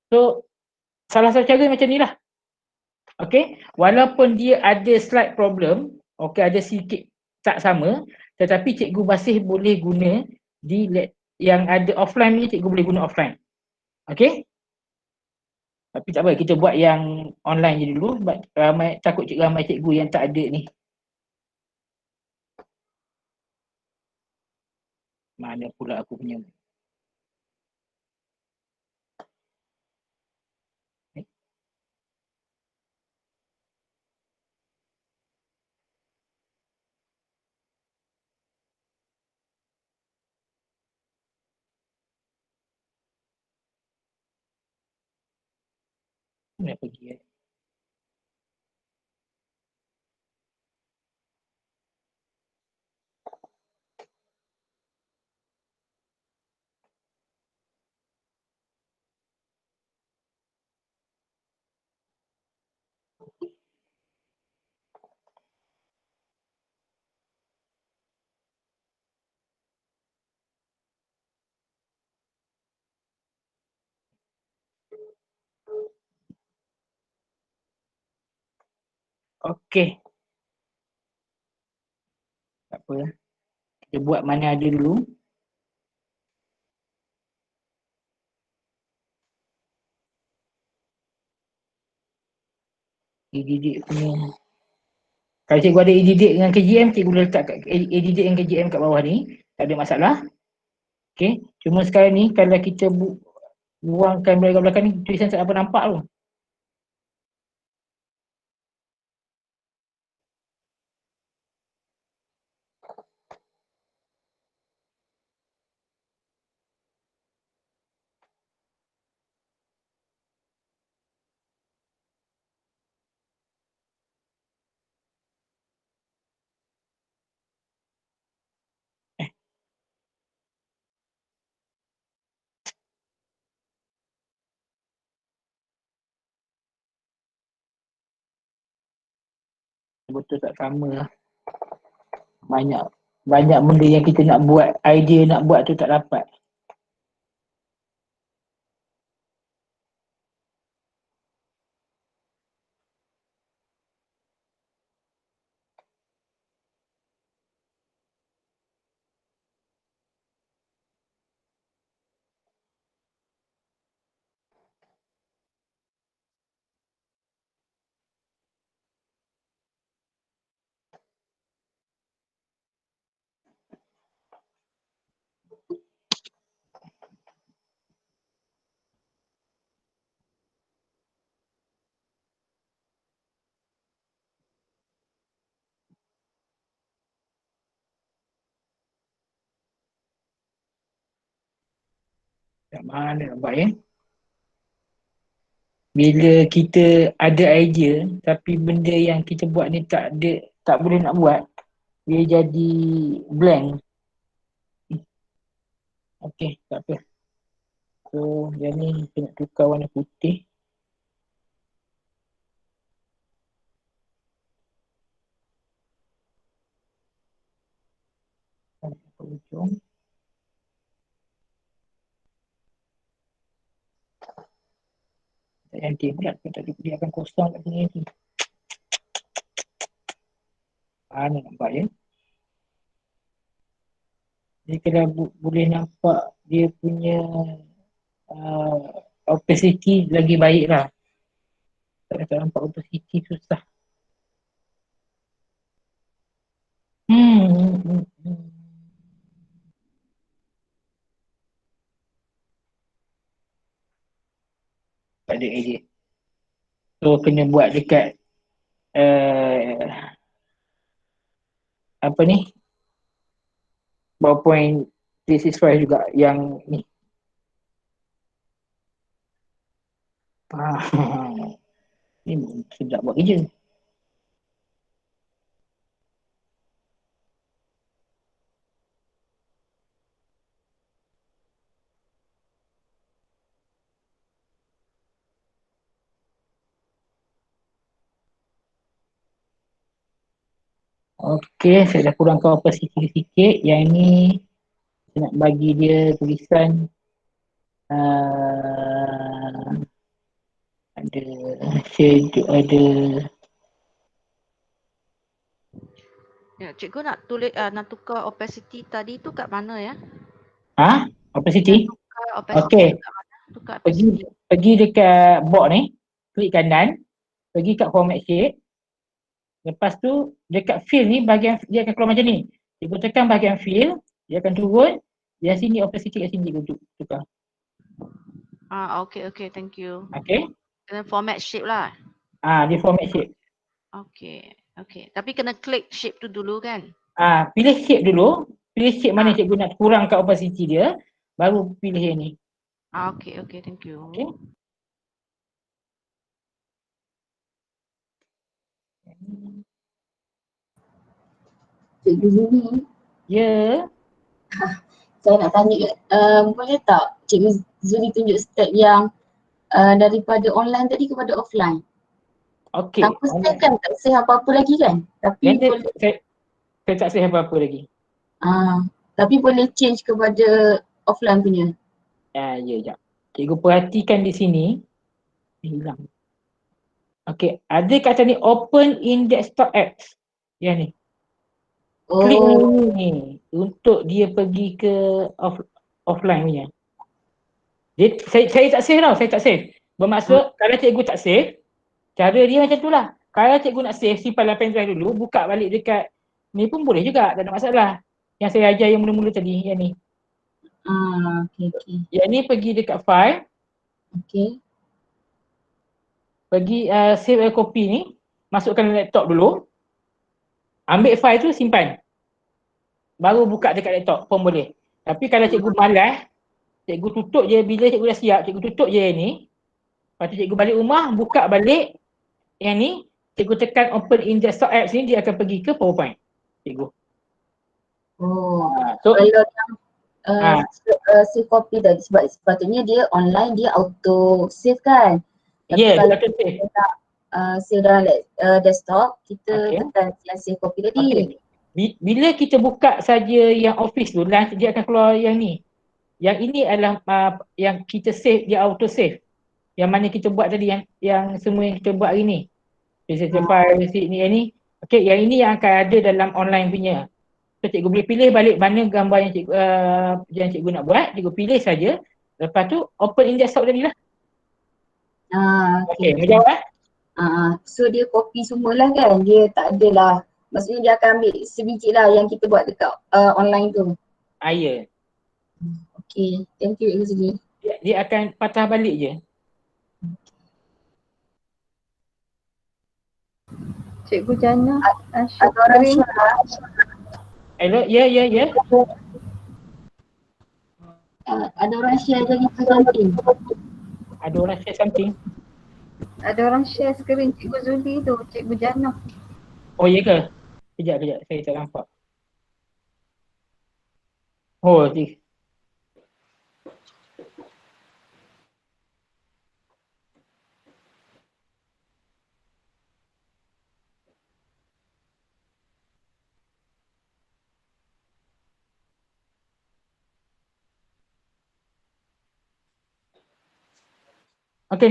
So, salah satu cara macam ni lah. Okay, walaupun dia ada slide problem, okay, ada sikit tak sama, tetapi cikgu masih boleh guna di yang ada offline ni, cikgu boleh guna offline. Okay. Tapi tak apa, kita buat yang online je dulu. Takut ramai cikgu yang tak ada ni. Mana pula aku punya. Nak pergi Okey. Tak apa. Kita buat mana ada dulu. Didik punya. Kalau cikgu ada didik dengan KGM, cikgu boleh letak didik dengan KGM kat bawah ni. Tak ada masalah. Okey. Cuma sekarang ni kalau kita buangkan kat belakang ni, tulisan tak apa nampak tu. Betul tak sama lah. Banyak benda yang kita nak buat, idea nak buat tu tak dapat. Kat mana nak buat ya? Bila kita ada idea tapi benda yang kita buat ni tak boleh nak buat, dia jadi blank. Okey, tak apa. So, yang ni kita nak tukar warna putih. Ujung. Yang dia pula, dia akan kosong kat sini. Ni nampak ya. Jadi kalau boleh nampak dia punya opacity lagi baik lah. Tak nampak opacity susah. Tak ada edit. So kena buat dekat apa ni, PowerPoint 365 juga yang ni. Ni sedap buat kerja. Okey, saya dah kurangkan opacity sikit. Yang ni saya nak bagi dia tulisan ada shade, ada Ya, cikgu nak tulis nak tukar opacity tadi tu kat mana ya? opacity. Tukar opacity Okey. kat mana? Tukar opacity. Pergi dekat board ni, klik kanan, pergi kat format shape. Lepas tu dekat fill ni bahagian dia akan keluar macam ni. Cikgu tekan bahagian fill, dia akan turun. Yang sini opacity kat sini cikgu tukar. Okay, thank you. Okey. Kena format shape lah. Dia format shape. Okay. Tapi kena klik shape tu dulu kan? Pilih shape dulu. Pilih shape mana cikgu nak kurangkan opacity dia. Baru pilih yang ni. Okay, thank you. Okay. Cikgu Zuni. Ya. Saya nak tanya, boleh tak Cikgu Zuni tunjuk step yang daripada online tadi kepada offline? Okey. Tanpa save kan, tak save apa-apa lagi kan? Tapi boleh. Saya tak save apa-apa lagi. Tapi boleh change kepada offline punya. Ya, sekejap. Cikgu perhatikan di sini. Hilang. Okey, ada kat atas ni open in desktop apps. Yang ni. Klik ni untuk dia pergi ke offline punya. Saya tak save tau, saya tak save. Bermaksud kalau cikgu tak save, cara dia macam tu lah. Kalau cikgu nak save, simpan dalam pendrive dulu, buka balik dekat ni pun boleh juga, tak ada masalah. Yang saya ajar yang mula-mula tadi, yang ni. Okay. Yang ni pergi dekat file. Okay. Pergi save a copy ni, masukkan laptop dulu. Ambil file tu, simpan. Baru buka dekat laptop pun boleh. Tapi kalau cikgu malas, cikgu tutup je, bila cikgu dah siap, cikgu tutup je yang ni. Lepas tu cikgu balik rumah, buka balik yang ni, cikgu tekan open in desktop apps ni, dia akan pergi ke PowerPoint. Cikgu. So, kalau save copy tadi, sebab sepatutnya dia online, dia auto save kan? Ya, dia auto save. Save dalam desktop, kita tekan yang save copy tadi. Bila kita buka saja yang office tu, dia akan keluar yang ni. Yang ini adalah yang kita save, dia auto save. Yang mana kita buat tadi, yang semua yang kita buat hari ni. Presentation file, ni, yang ni. Okey, yang ini yang akan ada dalam online punya. So cikgu boleh pilih balik mana gambar yang cikgu nak buat, cikgu pilih saja. Lepas tu open in desktop tadi lah. Okey, menjawab So dia copy semualah kan, dia tak adalah, maksudnya dia akan ambil sebiji lah yang kita buat dekat online tu. Ya. Okay, thank you Cikgu Zuli. Dia akan patah balik je. Cikgu Jana, ada orang share. Hello, ya. Ada orang share lagi something. Ada orang share something. Ada orang share skrin Cikgu Zuli tu, Cikgu Jana. Oh, ya ke? Kejap, saya tak nampak. Oh, okey,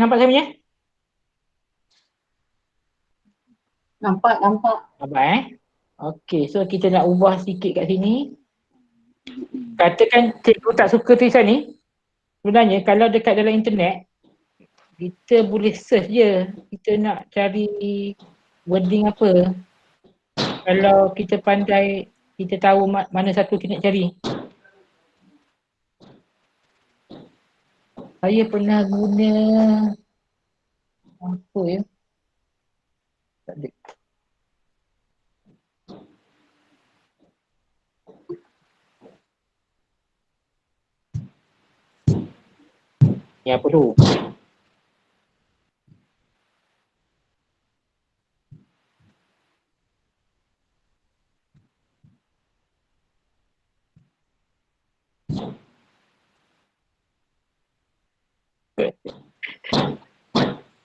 nampak saya punya? Nampak. Nampak Okey, so kita nak ubah sikit kat sini. Katakan cikgu tak suka tulisan ni. Sebenarnya kalau dekat dalam internet, kita boleh search je. Kita nak cari wording apa. Kalau kita pandai, kita tahu mana satu kita nak cari. Saya pernah guna apa ya? Tak ada. Ni apa tu?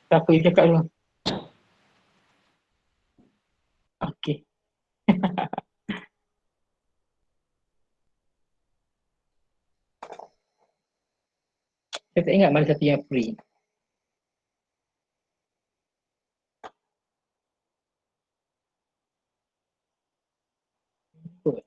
Siapa yang cakap tu? Okey. Saya tak ingat mana satu yang free. Betul.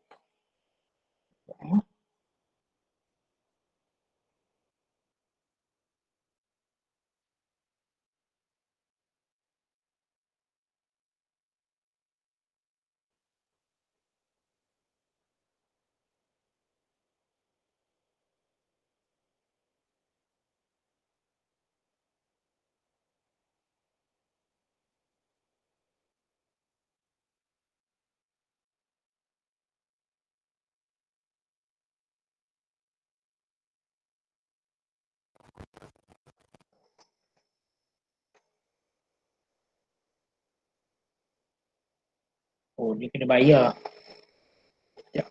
Oh, dia kena bayar. Sekejap.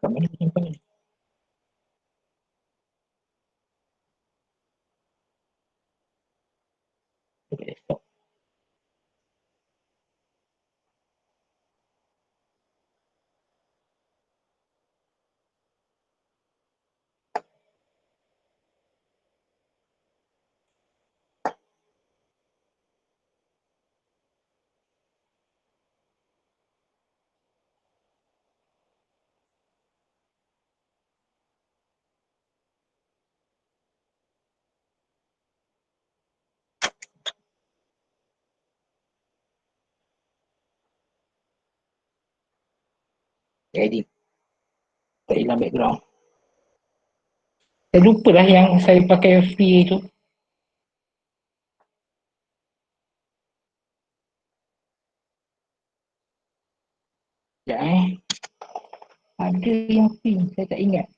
Kat mana simpan ni? Dekat desktop. Edit. Tak hilang background. Saya lupa lah yang saya pakai free tu. Sekejap Ada yang free, saya tak ingat.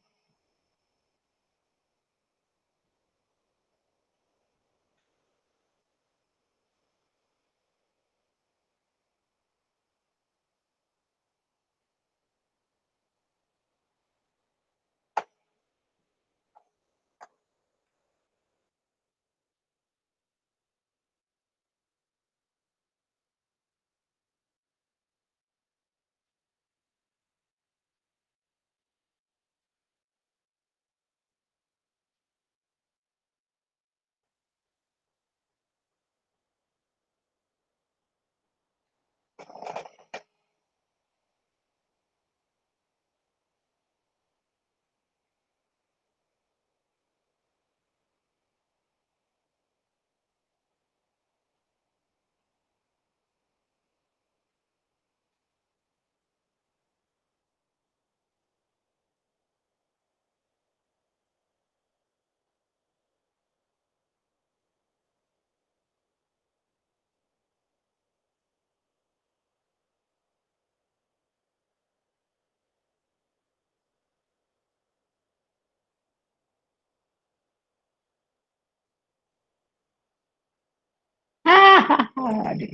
Ada.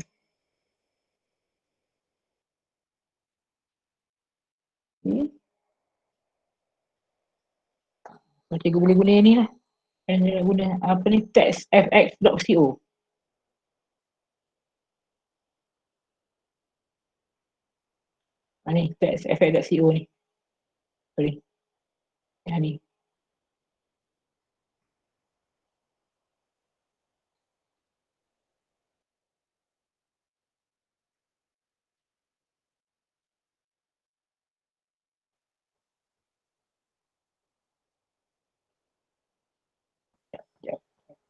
Cikgu boleh guna ni lah. Dan guna apa ni, textfx.co. Ni textfx.co ni. Sorry. Yang ni.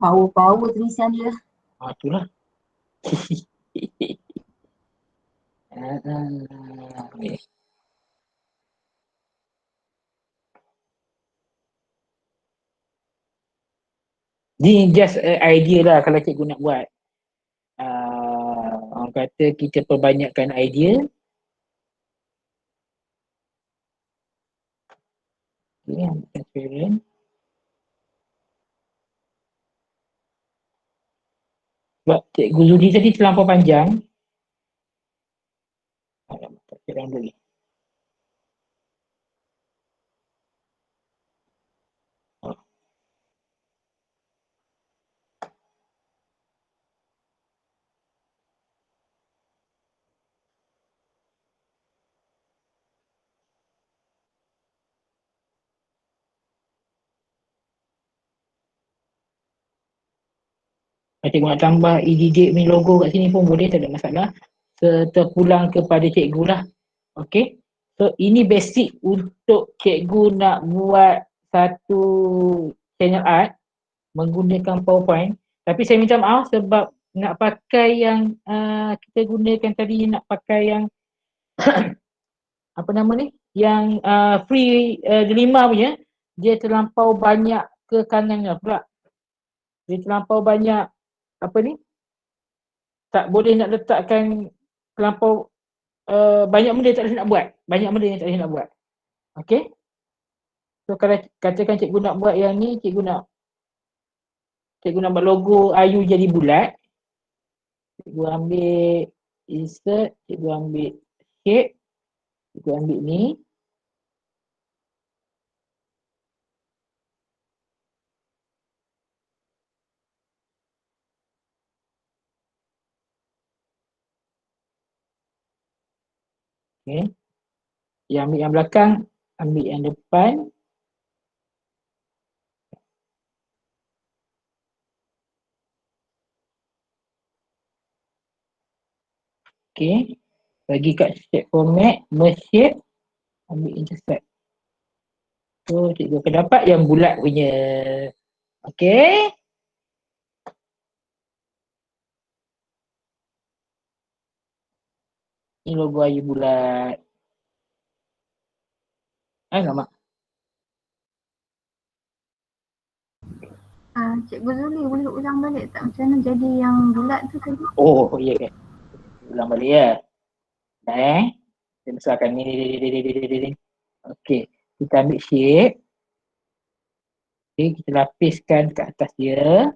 Power tulisan dia. Itulah. Ni. Ni just idea lah kalau cikgu nak buat. Orang kata kita perbanyakkan idea. Okay, transparent. Sebab cikgu Zudi tadi terlampau panjang. Tak kira lagi. Cikgu nak tambah e-didik ni logo kat sini pun boleh, tak ada masalah. Terpulang kepada cikgu lah. Okay. So ini basic untuk cikgu nak buat satu channel art menggunakan PowerPoint. Tapi saya minta maaf sebab nak pakai yang kita gunakan tadi, nak pakai yang apa nama ni, yang free delima punya, dia terlampau banyak kekangannya pula. Dia terlampau banyak apa ni, tak boleh nak letakkan terlampau banyak benda tak boleh nak buat. Banyak benda yang tak boleh nak buat. Okay. So kalau katakan cikgu nak buat yang ni, cikgu nak buat logo Ayu jadi bulat. Cikgu ambil insert, cikgu ambil shape, cikgu ambil ni. Okay. Yang ambil yang belakang, ambil yang depan. Okay. Bagi kat shape format, merge shape, ambil intersect. So cikgu akan dapat yang bulat punya. Okay. Ini logo Ayu bulat. Mak? Cikgu Zuli boleh ulang balik tak macam mana jadi yang bulat tu tadi? Oh, ya kan. Ulang balik ya. Kita besarkan ni. Okey, kita ambil shape. Okey, kita lapiskan kat atas dia.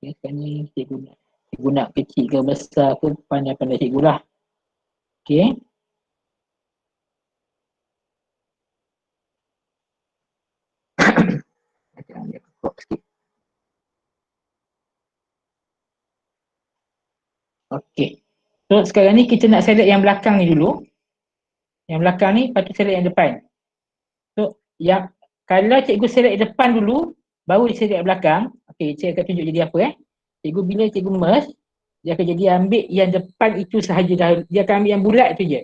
Okey, sekarang ni cikgu nak kecil ke besar ke, pandai-pandai cikgu lah. Okey. Kita ambil crop sikit. Okey. So sekarang ni kita nak select yang belakang ni dulu. Yang belakang ni patut select yang depan. So yang kalau cikgu select depan dulu, baru dia select belakang. Okey, saya akan tunjuk jadi apa Cikgu bila cikgu merge, dia akan jadi ambil yang depan itu sahaja dah. Dia akan ambil yang bulat tu je.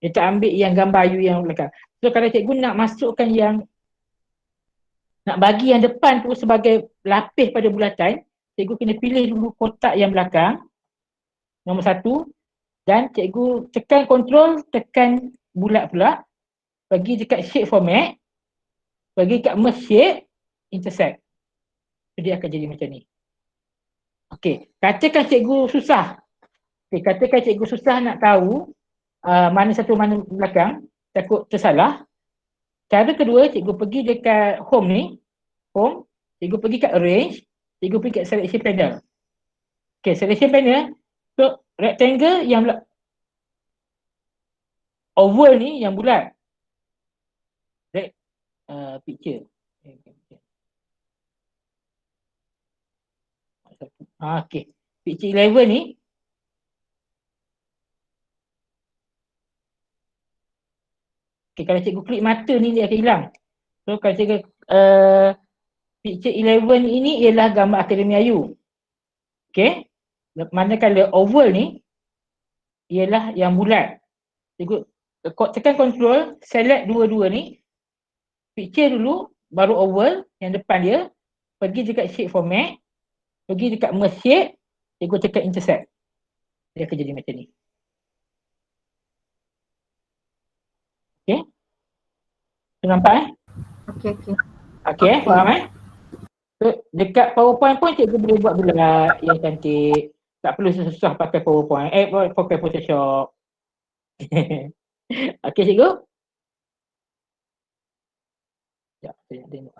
Dia tak ambil yang gambar Ayu yang belakang. So kalau cikgu nak masukkan yang, nak bagi yang depan tu sebagai lapis pada bulatan, cikgu kena pilih dulu kotak yang belakang. Nombor 1. Dan cikgu tekan control, tekan bulat pula. Bagi dekat shape format. Bagi kat merge shape, intersect. So dia akan jadi macam ni. Okey, katakan cikgu susah. Okey, katakan cikgu susah nak tahu mana satu mana belakang, takut tersalah. Cara kedua, cikgu pergi dekat home ni. Home, cikgu pergi kat arrange, cikgu pergi kat selection panel. Okey, selection panel. So rectangle yang oval ni yang bulat. picture. Okay. Picture 11 ni kalau cikgu klik mata ni dia akan hilang. So kalau cikgu picture 11 ini ialah gambar Akademi Ayu. Okay. Manakala oval ni ialah yang bulat. Cikgu tekan control, select dua-dua ni. Picture dulu, baru oval yang depan dia. Pergi dekat shape format. Pergi dekat merge shape. Cikgu tekan intercept. Dia akan jadi macam ni. Okay. Tu nampak Okey. Okay, faham So, dekat PowerPoint pun cikgu boleh buat bulat yang cantik. Tak perlu susah pakai PowerPoint. Pakai Photoshop. Okay, cikgu? Ya, saya nak tengok.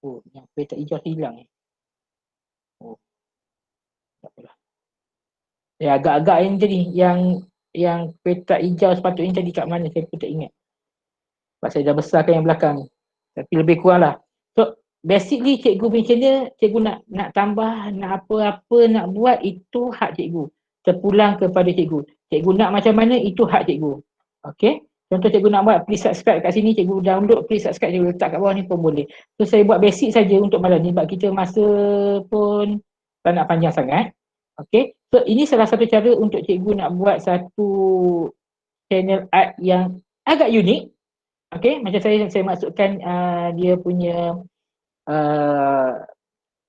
Oh, yang petak hijau hilang ni. Oh, tak apalah. Ya, agak-agak yang tadi, yang petak hijau sepatutnya tadi kat mana, saya pun tak ingat. Sebab saya dah besarkan yang belakang ni. Tapi lebih kurang lah. So, basically cikgu punya channel, cikgu nak tambah, nak apa-apa nak buat, itu hak cikgu. Terpulang kepada cikgu. Cikgu nak macam mana, itu hak cikgu. Okay. Contoh cikgu nak buat, please subscribe kat sini, cikgu download, please subscribe, cikgu letak kat bawah ni pun boleh. So, saya buat basic saja untuk malam ni, sebab kita masa pun tak nak panjang sangat. Okay. So, ini salah satu cara untuk cikgu nak buat satu channel art yang agak unik. Okay, macam saya masukkan dia punya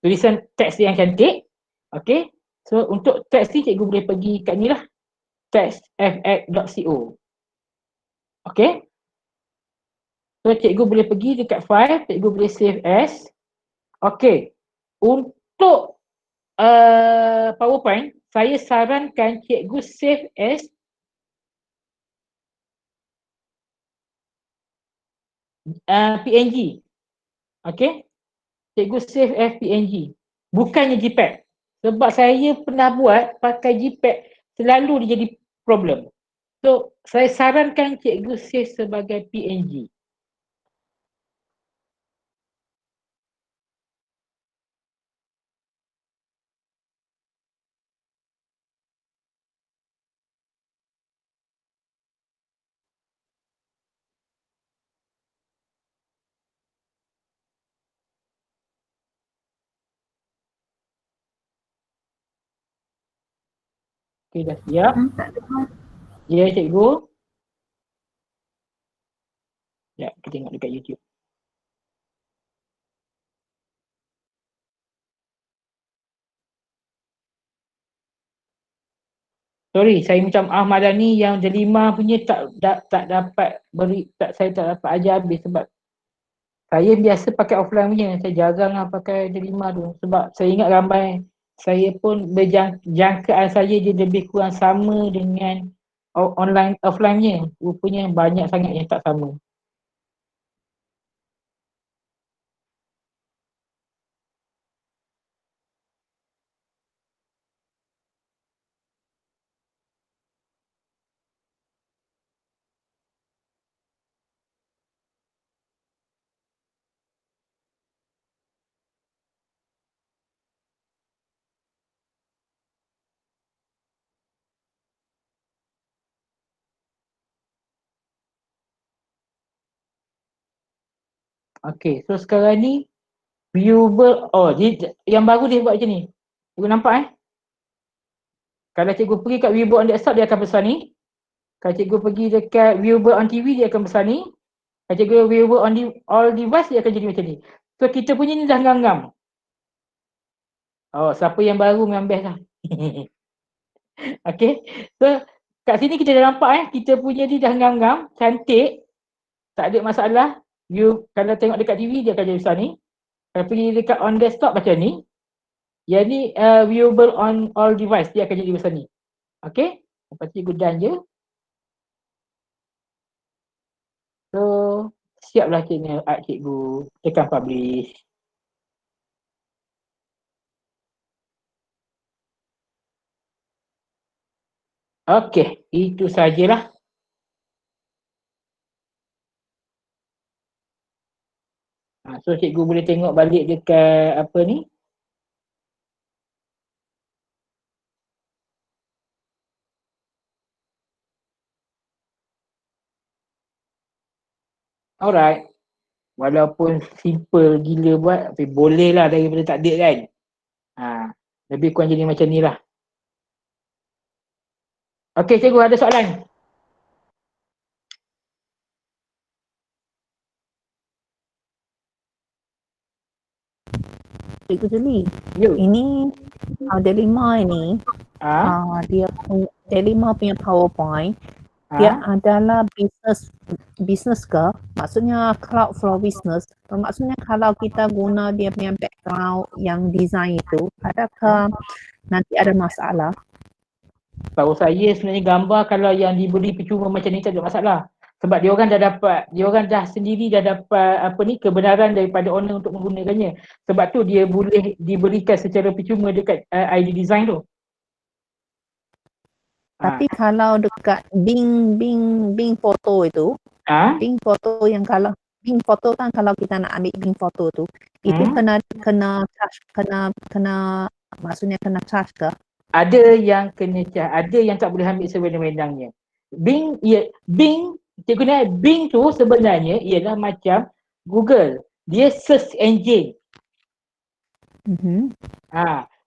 tulisan teks yang cantik. Okay, so untuk teks ni cikgu boleh pergi kat ni lah, textfx.co. Okay, so cikgu boleh pergi dekat file, cikgu boleh save as. Okay, untuk PowerPoint, saya sarankan cikgu save as PNG. Okay, cikgu save as PNG, bukannya JPEG. Sebab saya pernah buat pakai JPEG, selalu dia jadi problem. So, saya sarankan cikgu save sebagai PNG. Okey, dah siap. Tak dengar. Ya, cikgu. Ya, kita tengok dekat YouTube. Sorry, saya macam Ahmad ni yang delima punya tak dapat beri, saya tak dapat ajar habis sebab saya biasa pakai offline punya. Saya jarang lah pakai delima tu sebab saya ingat ramai saya pun jangkaan saya dia lebih kurang sama dengan online offline-nya. Rupanya banyak sangat yang tak sama. Okay, so sekarang ni viewable, yang baru dia buat macam ni. Cikgu nampak Kalau cikgu pergi kat viewable on desktop dia akan besar ni. Kalau cikgu pergi dekat viewable on TV dia akan besar ni. Kalau cikgu viewable on all device dia akan jadi macam ni. So kita punya ni dah ngam-ngam. Oh, siapa yang baru memang best lah. Okay, so kat sini kita dah nampak kita punya ni dah ngam-ngam, cantik. Tak ada masalah. View, kalau tengok dekat TV dia akan jadi besar ni. Kalau pergi dekat on desktop macam ni. Yang ni viewable on all device, dia akan jadi besar ni. Okay, lepas tu cikgu done je. So, siaplah channel art cikgu. Tekan publish. Okey, itu sajalah. So cikgu boleh tengok balik dekat apa ni? Alright. Walaupun simple gila buat, tapi boleh lah daripada takdir kan. Lebih kurang jadi macam ni lah. Okey cikgu, ada soalan? Cikgu Juli, You. ini Delima ini dia Delima punya PowerPoint dia adalah business ke? Maksudnya cloud for business. Maksudnya kalau kita guna dia punya background yang design itu, adakah nanti ada masalah? Tahu saya sebenarnya gambar kalau yang diberi percuma macam ni tak ada masalah. Sebab dia orang dah sendiri dah dapat apa ni kebenaran daripada owner untuk menggunakannya. Sebab tu dia boleh diberikan secara percuma dekat ID design tu. Tapi kalau dekat Bing foto itu, Bing foto yang kalau Bing foto kan kalau kita nak ambil Bing foto tu, itu kena charge, kena maksudnya kena charge ke? Ada yang kena charge, ada yang tak boleh ambil sewenang-wenangnya. Bing cikgu ni, Bing tu sebenarnya ialah macam Google. Dia search engine.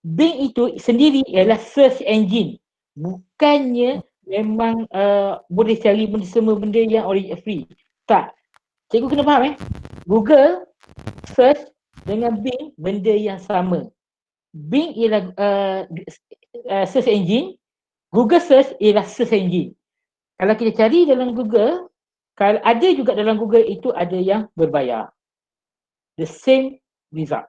Bing itu sendiri ialah search engine. Bukannya memang boleh cari semua benda yang free. Tak. Cikgu kena faham Google search dengan Bing benda yang sama. Bing ialah search engine, Google search ialah search engine. Kalau kita cari dalam Google, kalau ada juga dalam Google itu ada yang berbayar. The same result.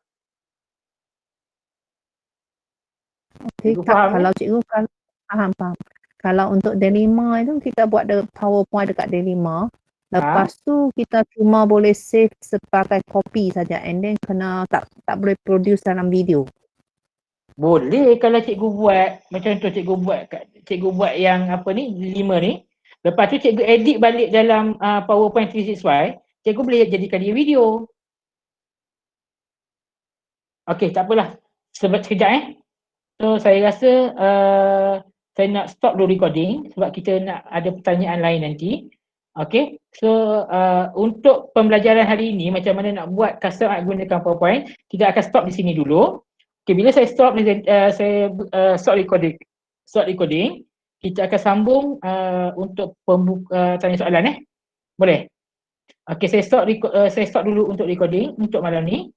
Okay, kalau cikgu faham. Kalau untuk Delima itu kita buat PowerPoint dekat Delima. Lepas tu kita cuma boleh save sebagai copy saja and then kena tak boleh produce dalam video. Boleh kalau cikgu buat macam tu, cikgu buat yang apa ni 5 ni. Lepas tu cikgu edit balik dalam PowerPoint 365, cikgu boleh jadikan dia video. Okey, tak apalah. Sekejap So saya rasa saya nak stop dulu recording sebab kita nak ada pertanyaan lain nanti. Okey. So untuk pembelajaran hari ini macam mana nak buat custom art gunakan PowerPoint, kita akan stop di sini dulu. Okey, bila saya stop stop recording, kita akan sambung untuk tanya soalan Boleh? Okey, saya stop dulu untuk recording untuk malam ni.